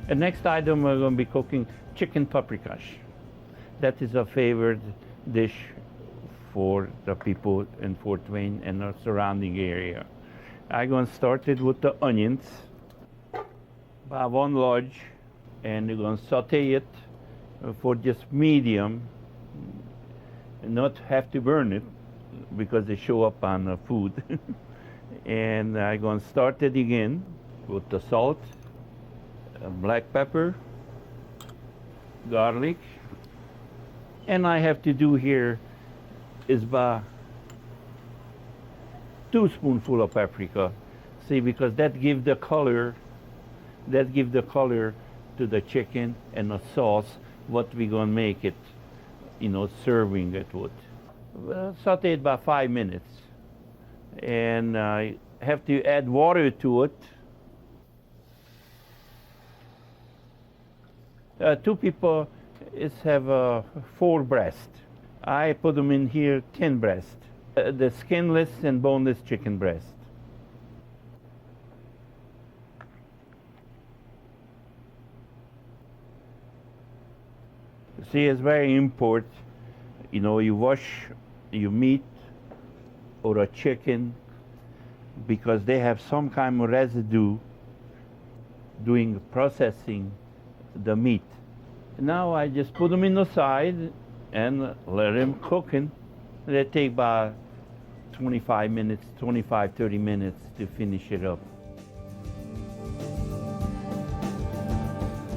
The next item we're going to be cooking chicken paprikash. That is a favorite dish for the people in Fort Wayne and the surrounding area. I'm going to start it with the onions, about 1 large, and we're going to saute it for just medium, and not have to burn it because they show up on the food. And I'm going to start it again with the salt, black pepper, garlic, and I have to do here is about 2 spoonfuls of paprika. See, because that gives the color, to the chicken and the sauce, what we're gonna make it, you know, serving it with. Saute it about 5 minutes. And I have to add water to it. 2 people have 4 breasts. I put them in here 10 breasts. The skinless and boneless chicken breast. See, it's very important, you know, you wash your meat or a chicken because they have some kind of residue doing processing the meat. Now I just put them in the side and let them cooking. They take about 25 minutes, 30 minutes to finish it up.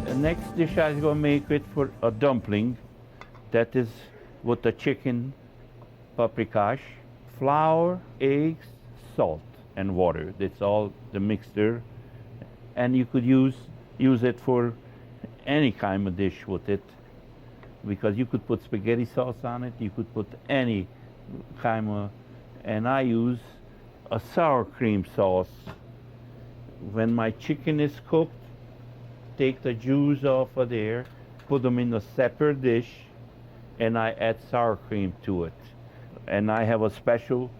The next dish I'm going to make it for a dumpling. That is with the chicken paprikash, flour, eggs, salt, and water. That's all the mixture. And you could use it for any kind of dish with it, because you could put spaghetti sauce on it, you could put any kind of, and I use a sour cream sauce When my chicken is cooked, take the juice off of there, put them in a separate dish, and I add sour cream to it. And I have a special,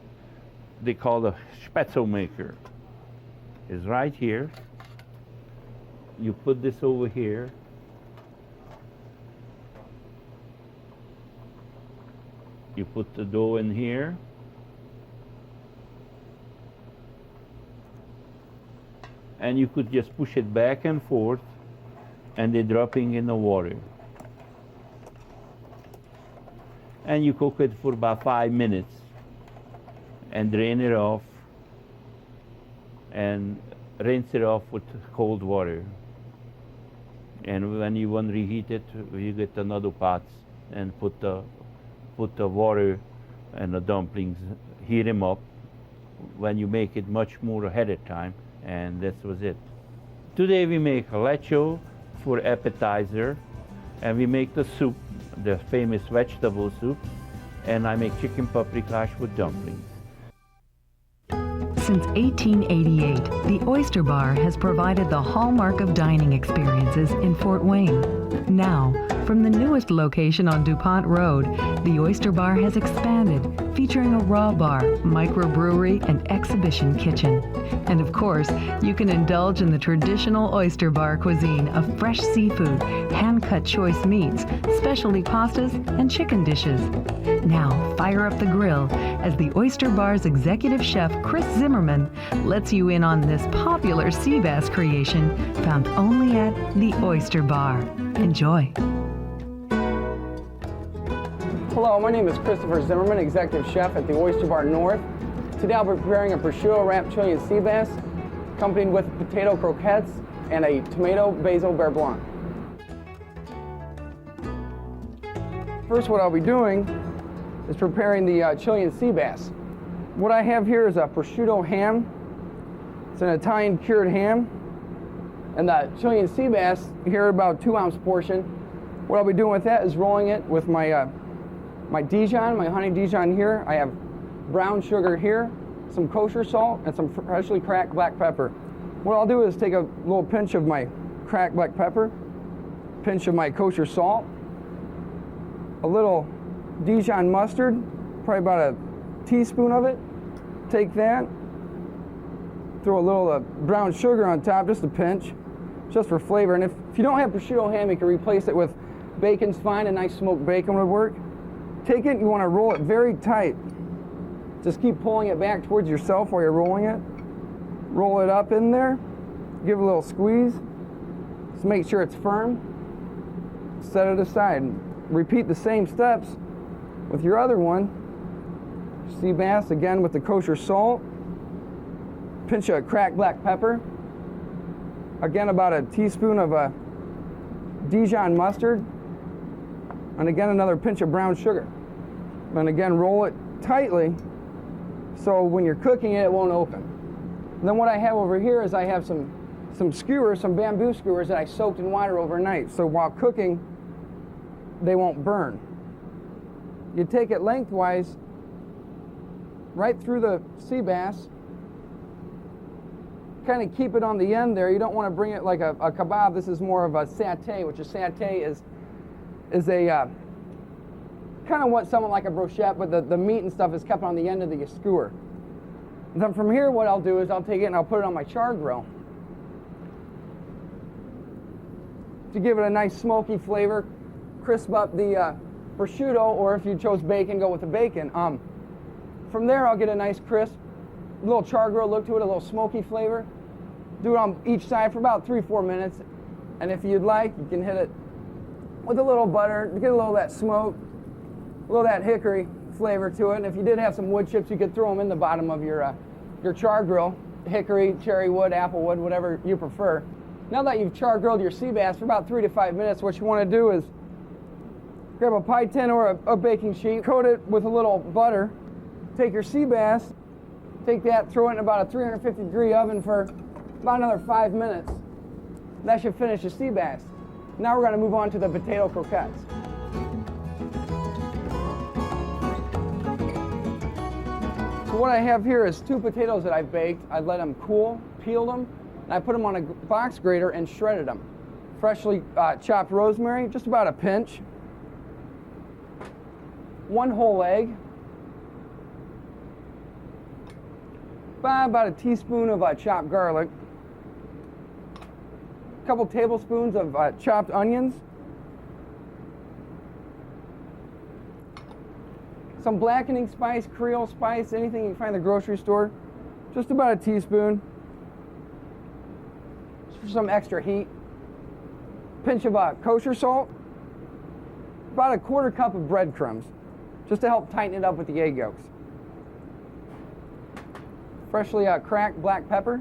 they call the Spätzle maker. It's right here. You put this over here. You put the dough in here. And you could just push it back and forth, and they're dropping in the water. And you cook it for about 5 minutes and drain it off and rinse it off with cold water. And when you want to reheat it, you get another pot and put the water and the dumplings, heat them up. When you make it much more ahead of time, and that was it. Today we make lecho for appetizer, and we make the soup, the famous vegetable soup, and I make chicken paprikash with dumplings. Since 1888, the Oyster Bar has provided the hallmark of dining experiences in Fort Wayne. Now, from the newest location on DuPont Road, the Oyster Bar has expanded, featuring a raw bar, microbrewery, and exhibition kitchen. And of course, you can indulge in the traditional Oyster Bar cuisine of fresh seafood, hand-cut choice meats, specialty pastas, and chicken dishes. Now, fire up the grill as the Oyster Bar's executive chef, Chris Zimmerman, lets you in on this popular sea bass creation found only at the Oyster Bar. Enjoy. Hello, my name is Christopher Zimmerman, Executive Chef at the Oyster Bar North. Today I'll be preparing a prosciutto wrapped Chilean sea bass, accompanied with potato croquettes and a tomato basil beurre blanc. First, what I'll be doing is preparing the Chilean sea bass. What I have here is a prosciutto ham. It's an Italian cured ham. And the Chilean sea bass, here about 2-ounce portion. What I'll be doing with that is rolling it with my Dijon, my honey Dijon here. I have brown sugar here, some kosher salt, and some freshly cracked black pepper. What I'll do is take a little pinch of my cracked black pepper, pinch of my kosher salt, a little Dijon mustard, probably about a teaspoon of it. Take that, throw a little brown sugar on top, just a pinch, just for flavor. And if you don't have prosciutto ham, you can replace it with bacon's fine. A nice smoked bacon would work. Take it, you want to roll it very tight. Just keep pulling it back towards yourself while you're rolling it. Roll it up in there, give it a little squeeze. Just make sure it's firm. Set it aside. Repeat the same steps with your other one. Sea bass, again with the kosher salt. Pinch of cracked black pepper. Again, about a teaspoon of Dijon mustard. And again, another pinch of brown sugar. And again, roll it tightly so when you're cooking it, it won't open. And then what I have over here is I have some skewers, some bamboo skewers that I soaked in water overnight. So while cooking, they won't burn. You take it lengthwise, right through the sea bass, kind of keep it on the end there. You don't want to bring it like a kebab. This is more of a satay, which a satay is a kind of what someone like a brochette, but the meat and stuff is kept on the end of the skewer. And then from here, what I'll do is I'll take it and I'll put it on my char grill to give it a nice smoky flavor, crisp up the prosciutto, or if you chose bacon, go with the bacon. From there, I'll get a nice crisp, little char grill look to it, a little smoky flavor. Do it on each side for about 3-4 minutes. And if you'd like, you can hit it with a little butter to get a little of that smoke, a little of that hickory flavor to it. And if you did have some wood chips, you could throw them in the bottom of your char grill. Hickory, cherry wood, apple wood, whatever you prefer. Now that you've char grilled your sea bass for about 3 to 5 minutes, what you want to do is grab a pie tin or a baking sheet, coat it with a little butter, take your sea bass, take that, throw it in about a 350 degree oven for about another 5 minutes. That should finish the sea bass. Now we're going to move on to the potato croquettes. So what I have here is 2 potatoes that I've baked. I'd let them cool, peeled them, and I put them on a box grater and shredded them. Freshly chopped rosemary, just about a pinch. 1 whole egg. About a teaspoon of chopped garlic. A couple tablespoons of chopped onions. Some blackening spice, Creole spice, anything you can find in the grocery store. Just about a teaspoon. Just for some extra heat. Pinch of kosher salt. About a 1/4 cup of breadcrumbs, just to help tighten it up with the egg yolks. Freshly cracked black pepper,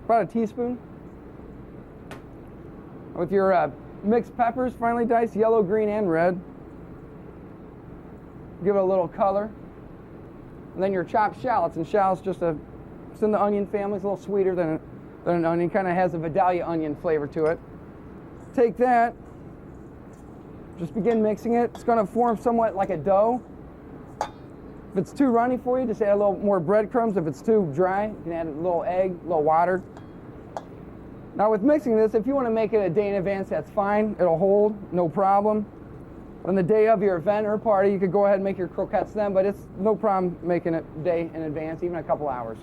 about a teaspoon. With your mixed peppers, finely diced, yellow, green, and red. Give it a little color. And then your chopped shallots, and shallots it's in the onion family. It's a little sweeter than an onion. Kind of has a Vidalia onion flavor to it. Take that, just begin mixing it. It's going to form somewhat like a dough. If it's too runny for you, just add a little more breadcrumbs. If it's too dry, you can add a little egg, a little water. Now with mixing this, if you want to make it a day in advance, that's fine. It'll hold, no problem. On the day of your event or party, you could go ahead and make your croquettes then, but it's no problem making it a day in advance, even a couple hours.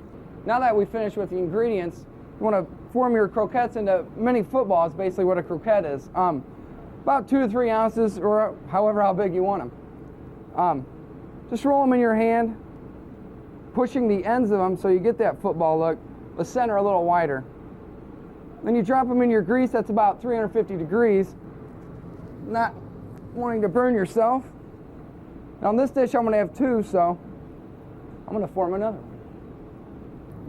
Now that we finished with the ingredients, you want to form your croquettes into mini footballs, basically what a croquette is. About 2 to 3 ounces, or however how big you want them. Just roll them in your hand, pushing the ends of them so you get that football look, the center a little wider. Then you drop them in your grease, that's about 350 degrees. Not wanting to burn yourself. Now on this dish I'm going to have 2, so I'm going to form another one.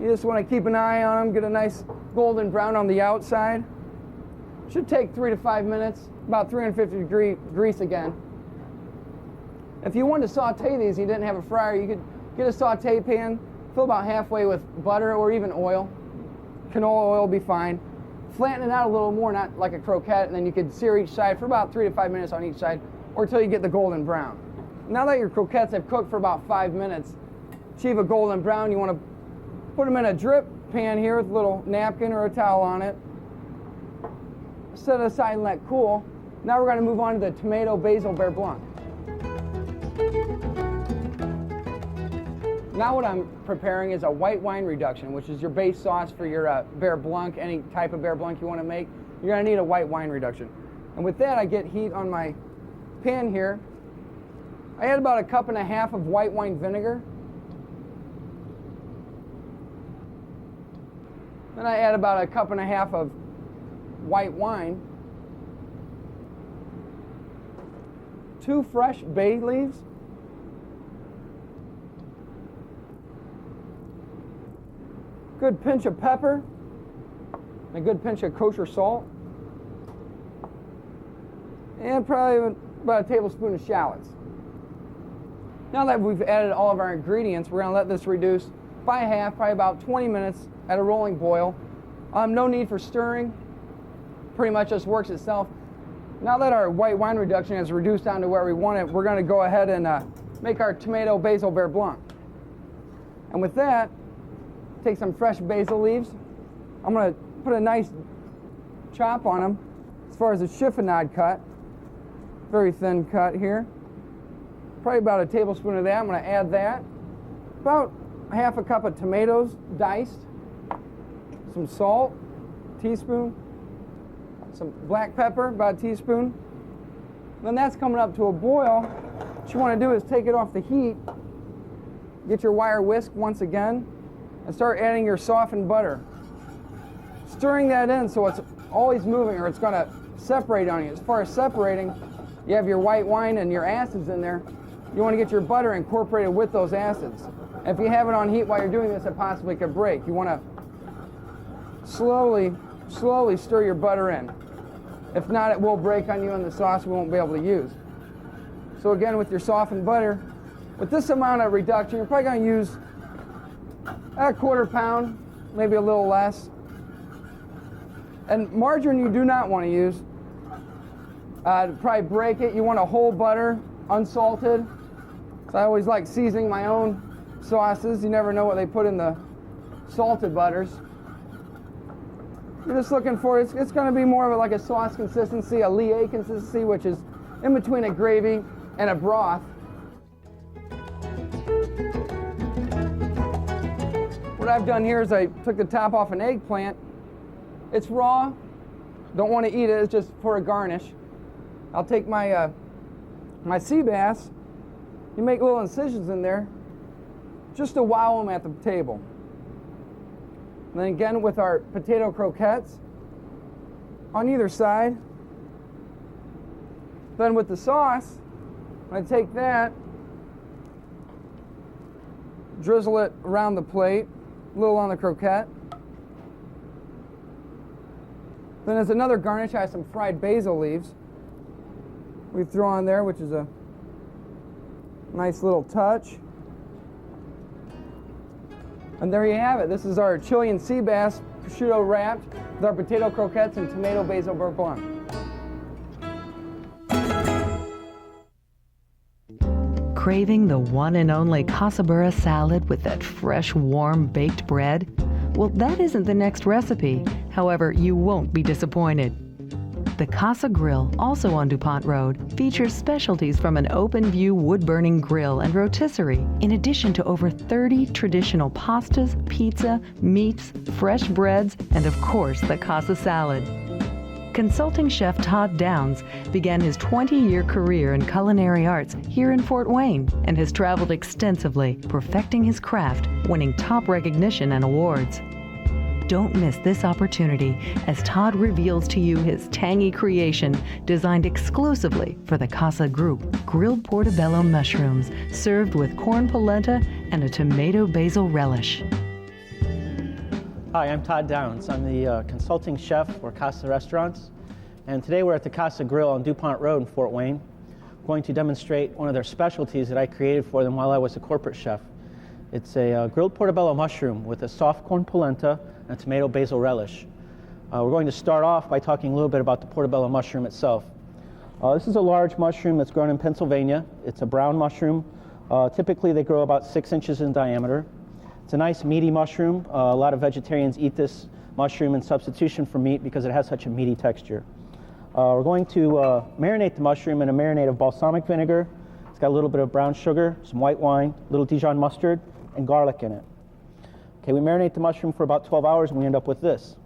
You just want to keep an eye on them, get a nice golden brown on the outside. Should take 3 to 5 minutes, about 350 degree grease again. If you wanted to saute these, you didn't have a fryer, you could get a saute pan, fill about halfway with butter or even oil. Canola oil will be fine. Flatten it out a little more, not like a croquette, and then you could sear each side for about 3 to 5 minutes on each side, or until you get the golden brown. Now that your croquettes have cooked for about 5 minutes, achieve a golden brown, you want to put them in a drip pan here with a little napkin or a towel on it. Set it aside and let cool. Now we're going to move on to the tomato basil beurre blanc. Now what I'm preparing is a white wine reduction, which is your base sauce for your beurre blanc, any type of beurre blanc you want to make. You're going to need a white wine reduction. And with that, I get heat on my pan here. I add about 1.5 cups of white wine vinegar. Then I add about 1.5 cups of white wine. 2 fresh bay leaves. Good pinch of pepper. And a good pinch of kosher salt. And probably about a tablespoon of shallots. Now that we've added all of our ingredients, we're going to let this reduce by half, probably about 20 minutes at a rolling boil. No need for stirring. Pretty much just works itself. Now that our white wine reduction is reduced down to where we want it, we're going to go ahead and make our tomato basil beurre blanc. And with that, take some fresh basil leaves. I'm going to put a nice chop on them as far as a chiffonade cut. Very thin cut here. Probably about a tablespoon of that. I'm going to add that. About 1/2 cup of tomatoes diced. Some salt, teaspoon. Some black pepper, about a teaspoon. Then that's coming up to a boil. What you want to do is take it off the heat, get your wire whisk once again, and start adding your softened butter. Stirring that in so it's always moving or it's going to separate on you. As far as separating, you have your white wine and your acids in there. You want to get your butter incorporated with those acids. If you have it on heat while you're doing this, it possibly could break. You want to slowly stir your butter in. If not, it will break on you and the sauce we won't be able to use. So again, with your softened butter, with this amount of reduction, you're probably going to use a 1/4 pound, maybe a little less. And margarine you do not want to use. To probably break it, you want a whole butter, unsalted. So I always like seasoning my own sauces. You never know what they put in the salted butters. You're just looking for, it's going to be more of like a sauce consistency, a lié consistency, which is in between a gravy and a broth. What I've done here is I took the top off an eggplant. It's raw, don't want to eat it, it's just for a garnish. I'll take my my sea bass, you make little incisions in there, just to wow them at the table. And then again with our potato croquettes on either side. Then with the sauce, I take that, drizzle it around the plate, a little on the croquette. Then as another garnish, I have some fried basil leaves we throw on there, which is a nice little touch. And there you have it. This is our Chilean sea bass prosciutto wrapped with our potato croquettes and tomato basil beurre blanc. Craving the one and only Casabura salad with that fresh, warm, baked bread? Well, that isn't the next recipe. However, you won't be disappointed. The Casa Grill, also on DuPont Road, features specialties from an open-view wood-burning grill and rotisserie, in addition to over 30 traditional pastas, pizza, meats, fresh breads, and of course, the Casa Salad. Consulting chef Todd Downs began his 20-year career in culinary arts here in Fort Wayne and has traveled extensively, perfecting his craft, winning top recognition and awards. Don't miss this opportunity as Todd reveals to you his tangy creation designed exclusively for the Casa Group, grilled portobello mushrooms served with corn polenta and a tomato basil relish. Hi, I'm Todd Downs. I'm the consulting chef for Casa Restaurants, and today we're at the Casa Grill on DuPont Road in Fort Wayne. I'm going to demonstrate one of their specialties that I created for them while I was a corporate chef. It's a grilled portobello mushroom with a soft corn polenta and a tomato basil relish. We're going to start off by talking a little bit about the portobello mushroom itself. This is a large mushroom that's grown in Pennsylvania. It's a brown mushroom. Typically they grow about 6 inches in diameter. It's a nice meaty mushroom. A lot of vegetarians eat this mushroom in substitution for meat because it has such a meaty texture. We're going to marinate the mushroom in a marinade of balsamic vinegar. It's got a little bit of brown sugar, some white wine, a little Dijon mustard, and garlic in it. Okay, we marinate the mushroom for about 12 hours and we end up with this.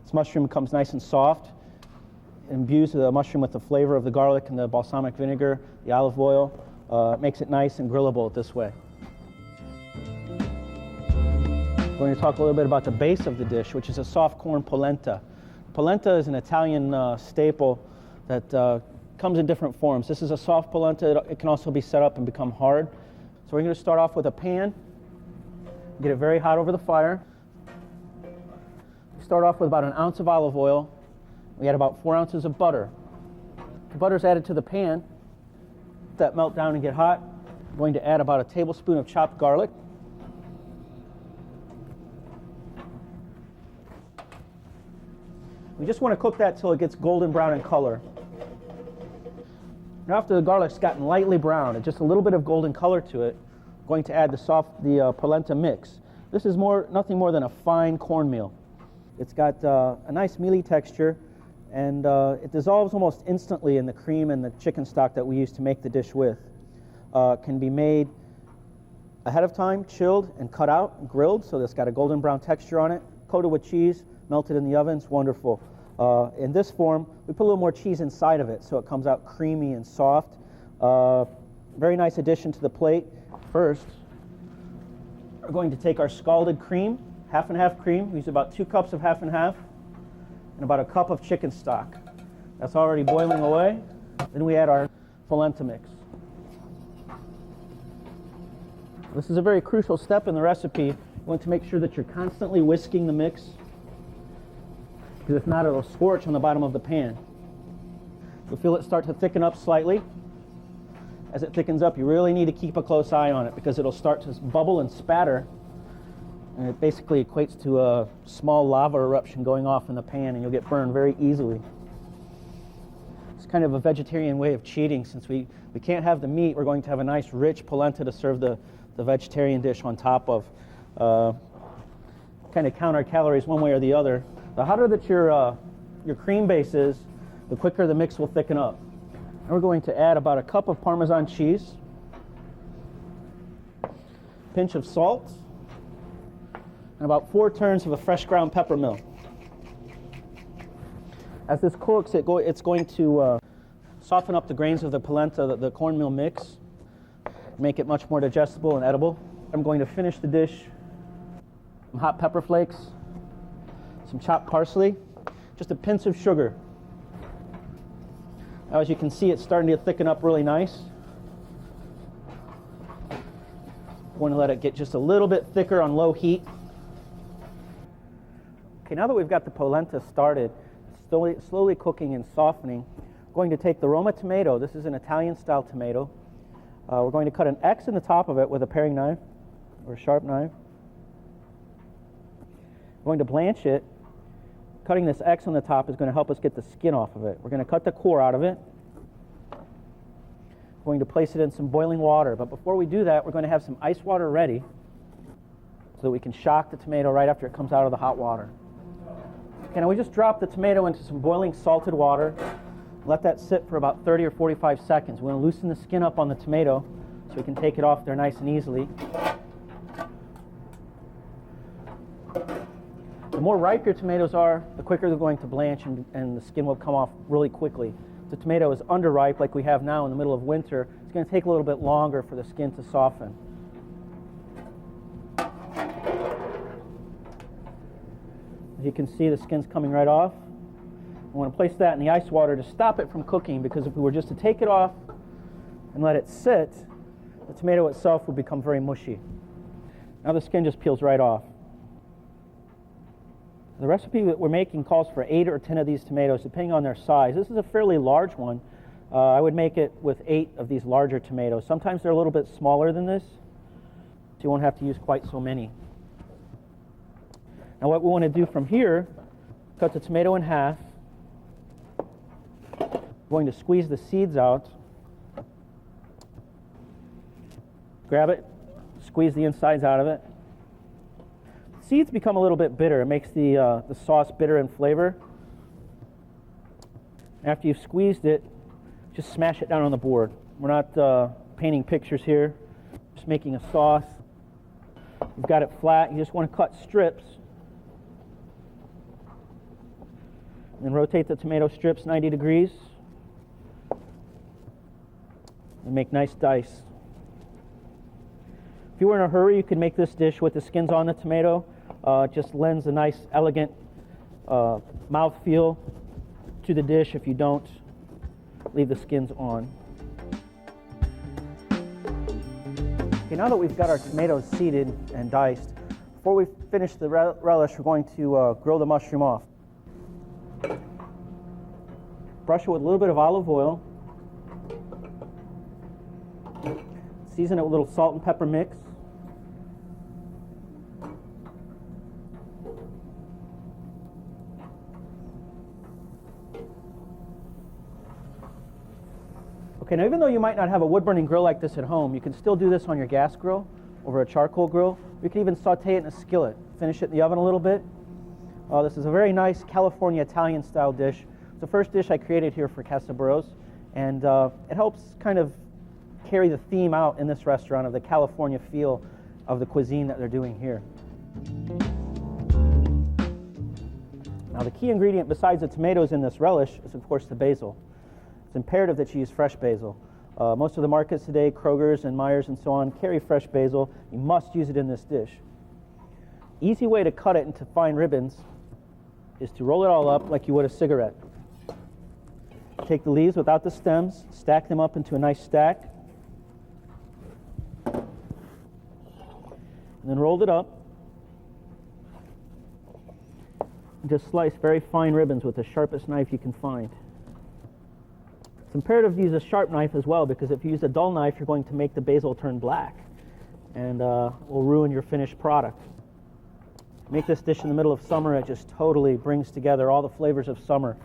This mushroom becomes nice and soft, imbues the mushroom with the flavor of the garlic and the balsamic vinegar, the olive oil. Makes it nice and grillable this way. We're going to talk a little bit about the base of the dish, which is a soft corn polenta. Polenta is an Italian staple that comes in different forms. This is a soft polenta. It can also be set up and become hard. So we're going to start off with a pan. Get it very hot over the fire. Start off with about 1 ounce of olive oil. We add about 4 ounces of butter. The butter is added to the pan. Let that melt down and get hot. I'm going to add about 1 tablespoon of chopped garlic. We just want to cook that till it gets golden brown in color. Now after the garlic's gotten lightly brown and just a little bit of golden color to it, I'm going to add the polenta mix. This is nothing more than a fine cornmeal. It's got a nice mealy texture, and it dissolves almost instantly in the cream and the chicken stock that we use to make the dish with. Can be made ahead of time, chilled and cut out and grilled, so it's got a golden brown texture on it, coated with cheese, melted in the oven. It's wonderful. In this form, we put a little more cheese inside of it so it comes out creamy and soft. Very nice addition to the plate. First, we're going to take our scalded cream, half and half cream. We use about 2 cups of half and half, and about 1 cup of chicken stock. That's already boiling away. Then we add our polenta mix. This is a very crucial step in the recipe. You want to make sure that you're constantly whisking the mix, because if not, it'll scorch on the bottom of the pan. You'll feel it start to thicken up slightly. As it thickens up, you really need to keep a close eye on it because it'll start to bubble and spatter, and it basically equates to a small lava eruption going off in the pan, and you'll get burned very easily. It's kind of a vegetarian way of cheating. Since we can't have the meat, we're going to have a nice rich polenta to serve the vegetarian dish on top of. Kind of count our calories one way or the other. The hotter that your cream base is, the quicker the mix will thicken up. And we're going to add about a cup of Parmesan cheese, pinch of salt, and about 4 turns of a fresh ground pepper mill. As this cooks, it's going to soften up the grains of the polenta, the cornmeal mix, make it much more digestible and edible. I'm going to finish the dish with some hot pepper flakes, some chopped parsley, just a pinch of sugar. Now, as you can see, it's starting to thicken up really nice. I'm going to let it get just a little bit thicker on low heat. Okay, now that we've got the polenta started, slowly cooking and softening, I'm going to take the Roma tomato. This is an Italian-style tomato. We're going to cut an X in the top of it with a paring knife or a sharp knife. We're going to blanch it. Cutting this X on the top is going to help us get the skin off of it. We're going to cut the core out of it. We're going to place it in some boiling water. But before we do that, we're going to have some ice water ready so that we can shock the tomato right after it comes out of the hot water. Okay, now we just drop the tomato into some boiling salted water. Let that sit for about 30 or 45 seconds. We're going to loosen the skin up on the tomato so we can take it off there nice and easily. The more ripe your tomatoes are, the quicker they're going to blanch and the skin will come off really quickly. If the tomato is underripe, like we have now in the middle of winter, it's going to take a little bit longer for the skin to soften. As you can see, the skin's coming right off. I want to place that in the ice water to stop it from cooking, because if we were just to take it off and let it sit, the tomato itself would become very mushy. Now the skin just peels right off. The recipe that we're making calls for 8 or 10 of these tomatoes, depending on their size. This is a fairly large one. I would make it with 8 of these larger tomatoes. Sometimes they're a little bit smaller than this, so you won't have to use quite so many. Now what we want to do from here, cut the tomato in half. We're going to squeeze the seeds out. Grab it, squeeze the insides out of it. Seeds become a little bit bitter. It makes the sauce bitter in flavor. After you've squeezed it, just smash it down on the board. We're not painting pictures here, just making a sauce. You've got it flat. You just want to cut strips. And then rotate the tomato strips 90 degrees. And make nice dice. If you were in a hurry, you could make this dish with the skins on the tomato. Just lends a nice, elegant mouthfeel to the dish if you don't leave the skins on. Okay, now that we've got our tomatoes seeded and diced, before we finish the relish, we're going to grill the mushroom off. Brush it with a little bit of olive oil. Season it with a little salt and pepper mix. Okay, now even though you might not have a wood-burning grill like this at home, you can still do this on your gas grill, over a charcoal grill. You can even saute it in a skillet, finish it in the oven a little bit. This is a very nice California Italian-style dish. It's the first dish I created here for Casa Burros, and it helps kind of carry the theme out in this restaurant of the California feel of the cuisine that they're doing here. Now the key ingredient besides the tomatoes in this relish is of course the basil. It's imperative that you use fresh basil. Most of the markets today, Kroger's and Meijer's and so on, carry fresh basil. You must use it in this dish. Easy way to cut it into fine ribbons is to roll it all up like you would a cigarette. Take the leaves without the stems, stack them up into a nice stack, and then rolled it up. And just slice very fine ribbons with the sharpest knife you can find. It's imperative to use a sharp knife as well, because if you use a dull knife, you're going to make the basil turn black and will ruin your finished product. Make this dish in the middle of summer. It just totally brings together all the flavors of summer.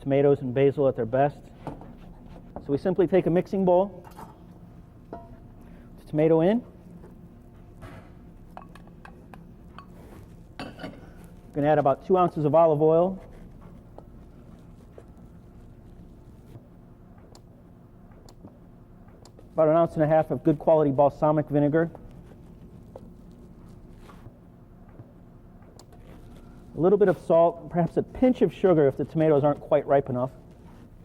Tomatoes and basil at their best. So we simply take a mixing bowl, put the tomato in, going to add about 2 ounces of olive oil. About 1.5 ounces of good quality balsamic vinegar. A little bit of salt, perhaps a pinch of sugar if the tomatoes aren't quite ripe enough.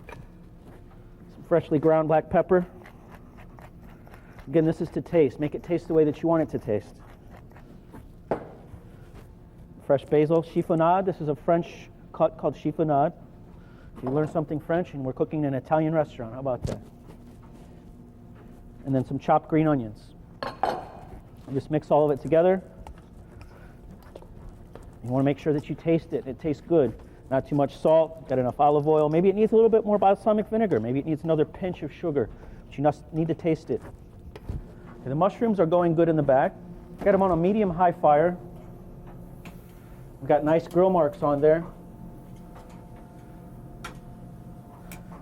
Some freshly ground black pepper. Again, this is to taste. Make it taste the way that you want it to taste. Fresh basil, chiffonade. This is a French cut called chiffonade. You learn something French and we're cooking in an Italian restaurant. How about that? And then some chopped green onions. And just mix all of it together. You want to make sure that you taste it. It tastes good. Not too much salt, got enough olive oil. Maybe it needs a little bit more balsamic vinegar. Maybe it needs another pinch of sugar. But you just need to taste it. Okay, the mushrooms are going good in the back. Got them on a medium-high fire. We've got nice grill marks on there.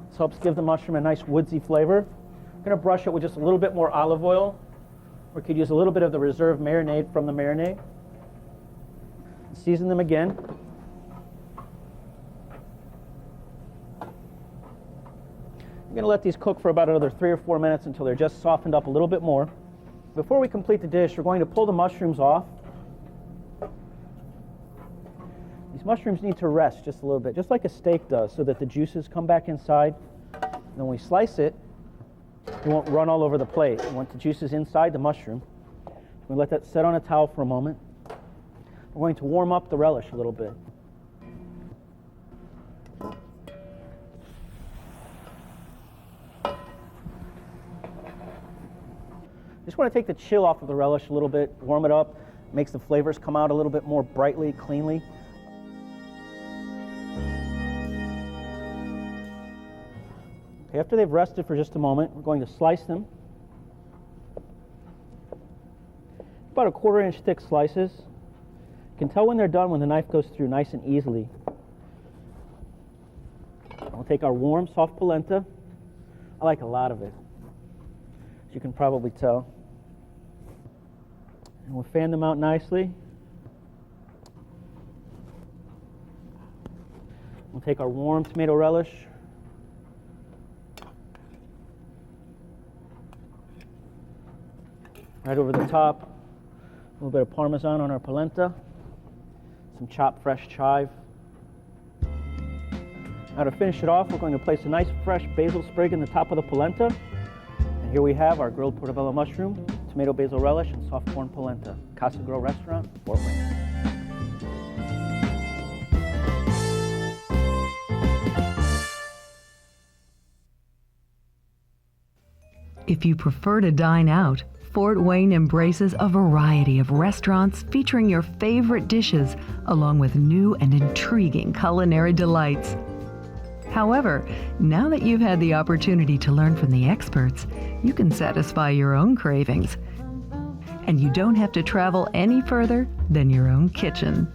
This helps give the mushroom a nice woodsy flavor. I'm going to brush it with just a little bit more olive oil. Or you could use a little bit of the reserve marinade from the marinade. Season them again. I'm going to let these cook for about another 3 or 4 minutes until they're just softened up a little bit more. Before we complete the dish, we're going to pull the mushrooms off. These mushrooms need to rest just a little bit, just like a steak does, so that the juices come back inside. And when we slice it, it won't run all over the plate. We want the juices inside the mushroom. We let that set on a towel for a moment. We're going to warm up the relish a little bit. Just want to take the chill off of the relish a little bit, warm it up, makes the flavors come out a little bit more brightly, cleanly. Okay, after they've rested for just a moment, we're going to slice them. About 1/4 inch thick slices. You can tell when they're done when the knife goes through nice and easily. We'll take our warm, soft polenta. I like a lot of it, as you can probably tell. And we'll fan them out nicely. We'll take our warm tomato relish. Right over the top, a little bit of Parmesan on our polenta. Some chopped fresh chive. Now to finish it off, we're going to place a nice fresh basil sprig in the top of the polenta. And here we have our grilled portobello mushroom, tomato basil relish, and soft corn polenta. Casa Grill Restaurant, Fort Wayne. If you prefer to dine out, Fort Wayne embraces a variety of restaurants featuring your favorite dishes, along with new and intriguing culinary delights. However, now that you've had the opportunity to learn from the experts, you can satisfy your own cravings. And you don't have to travel any further than your own kitchen.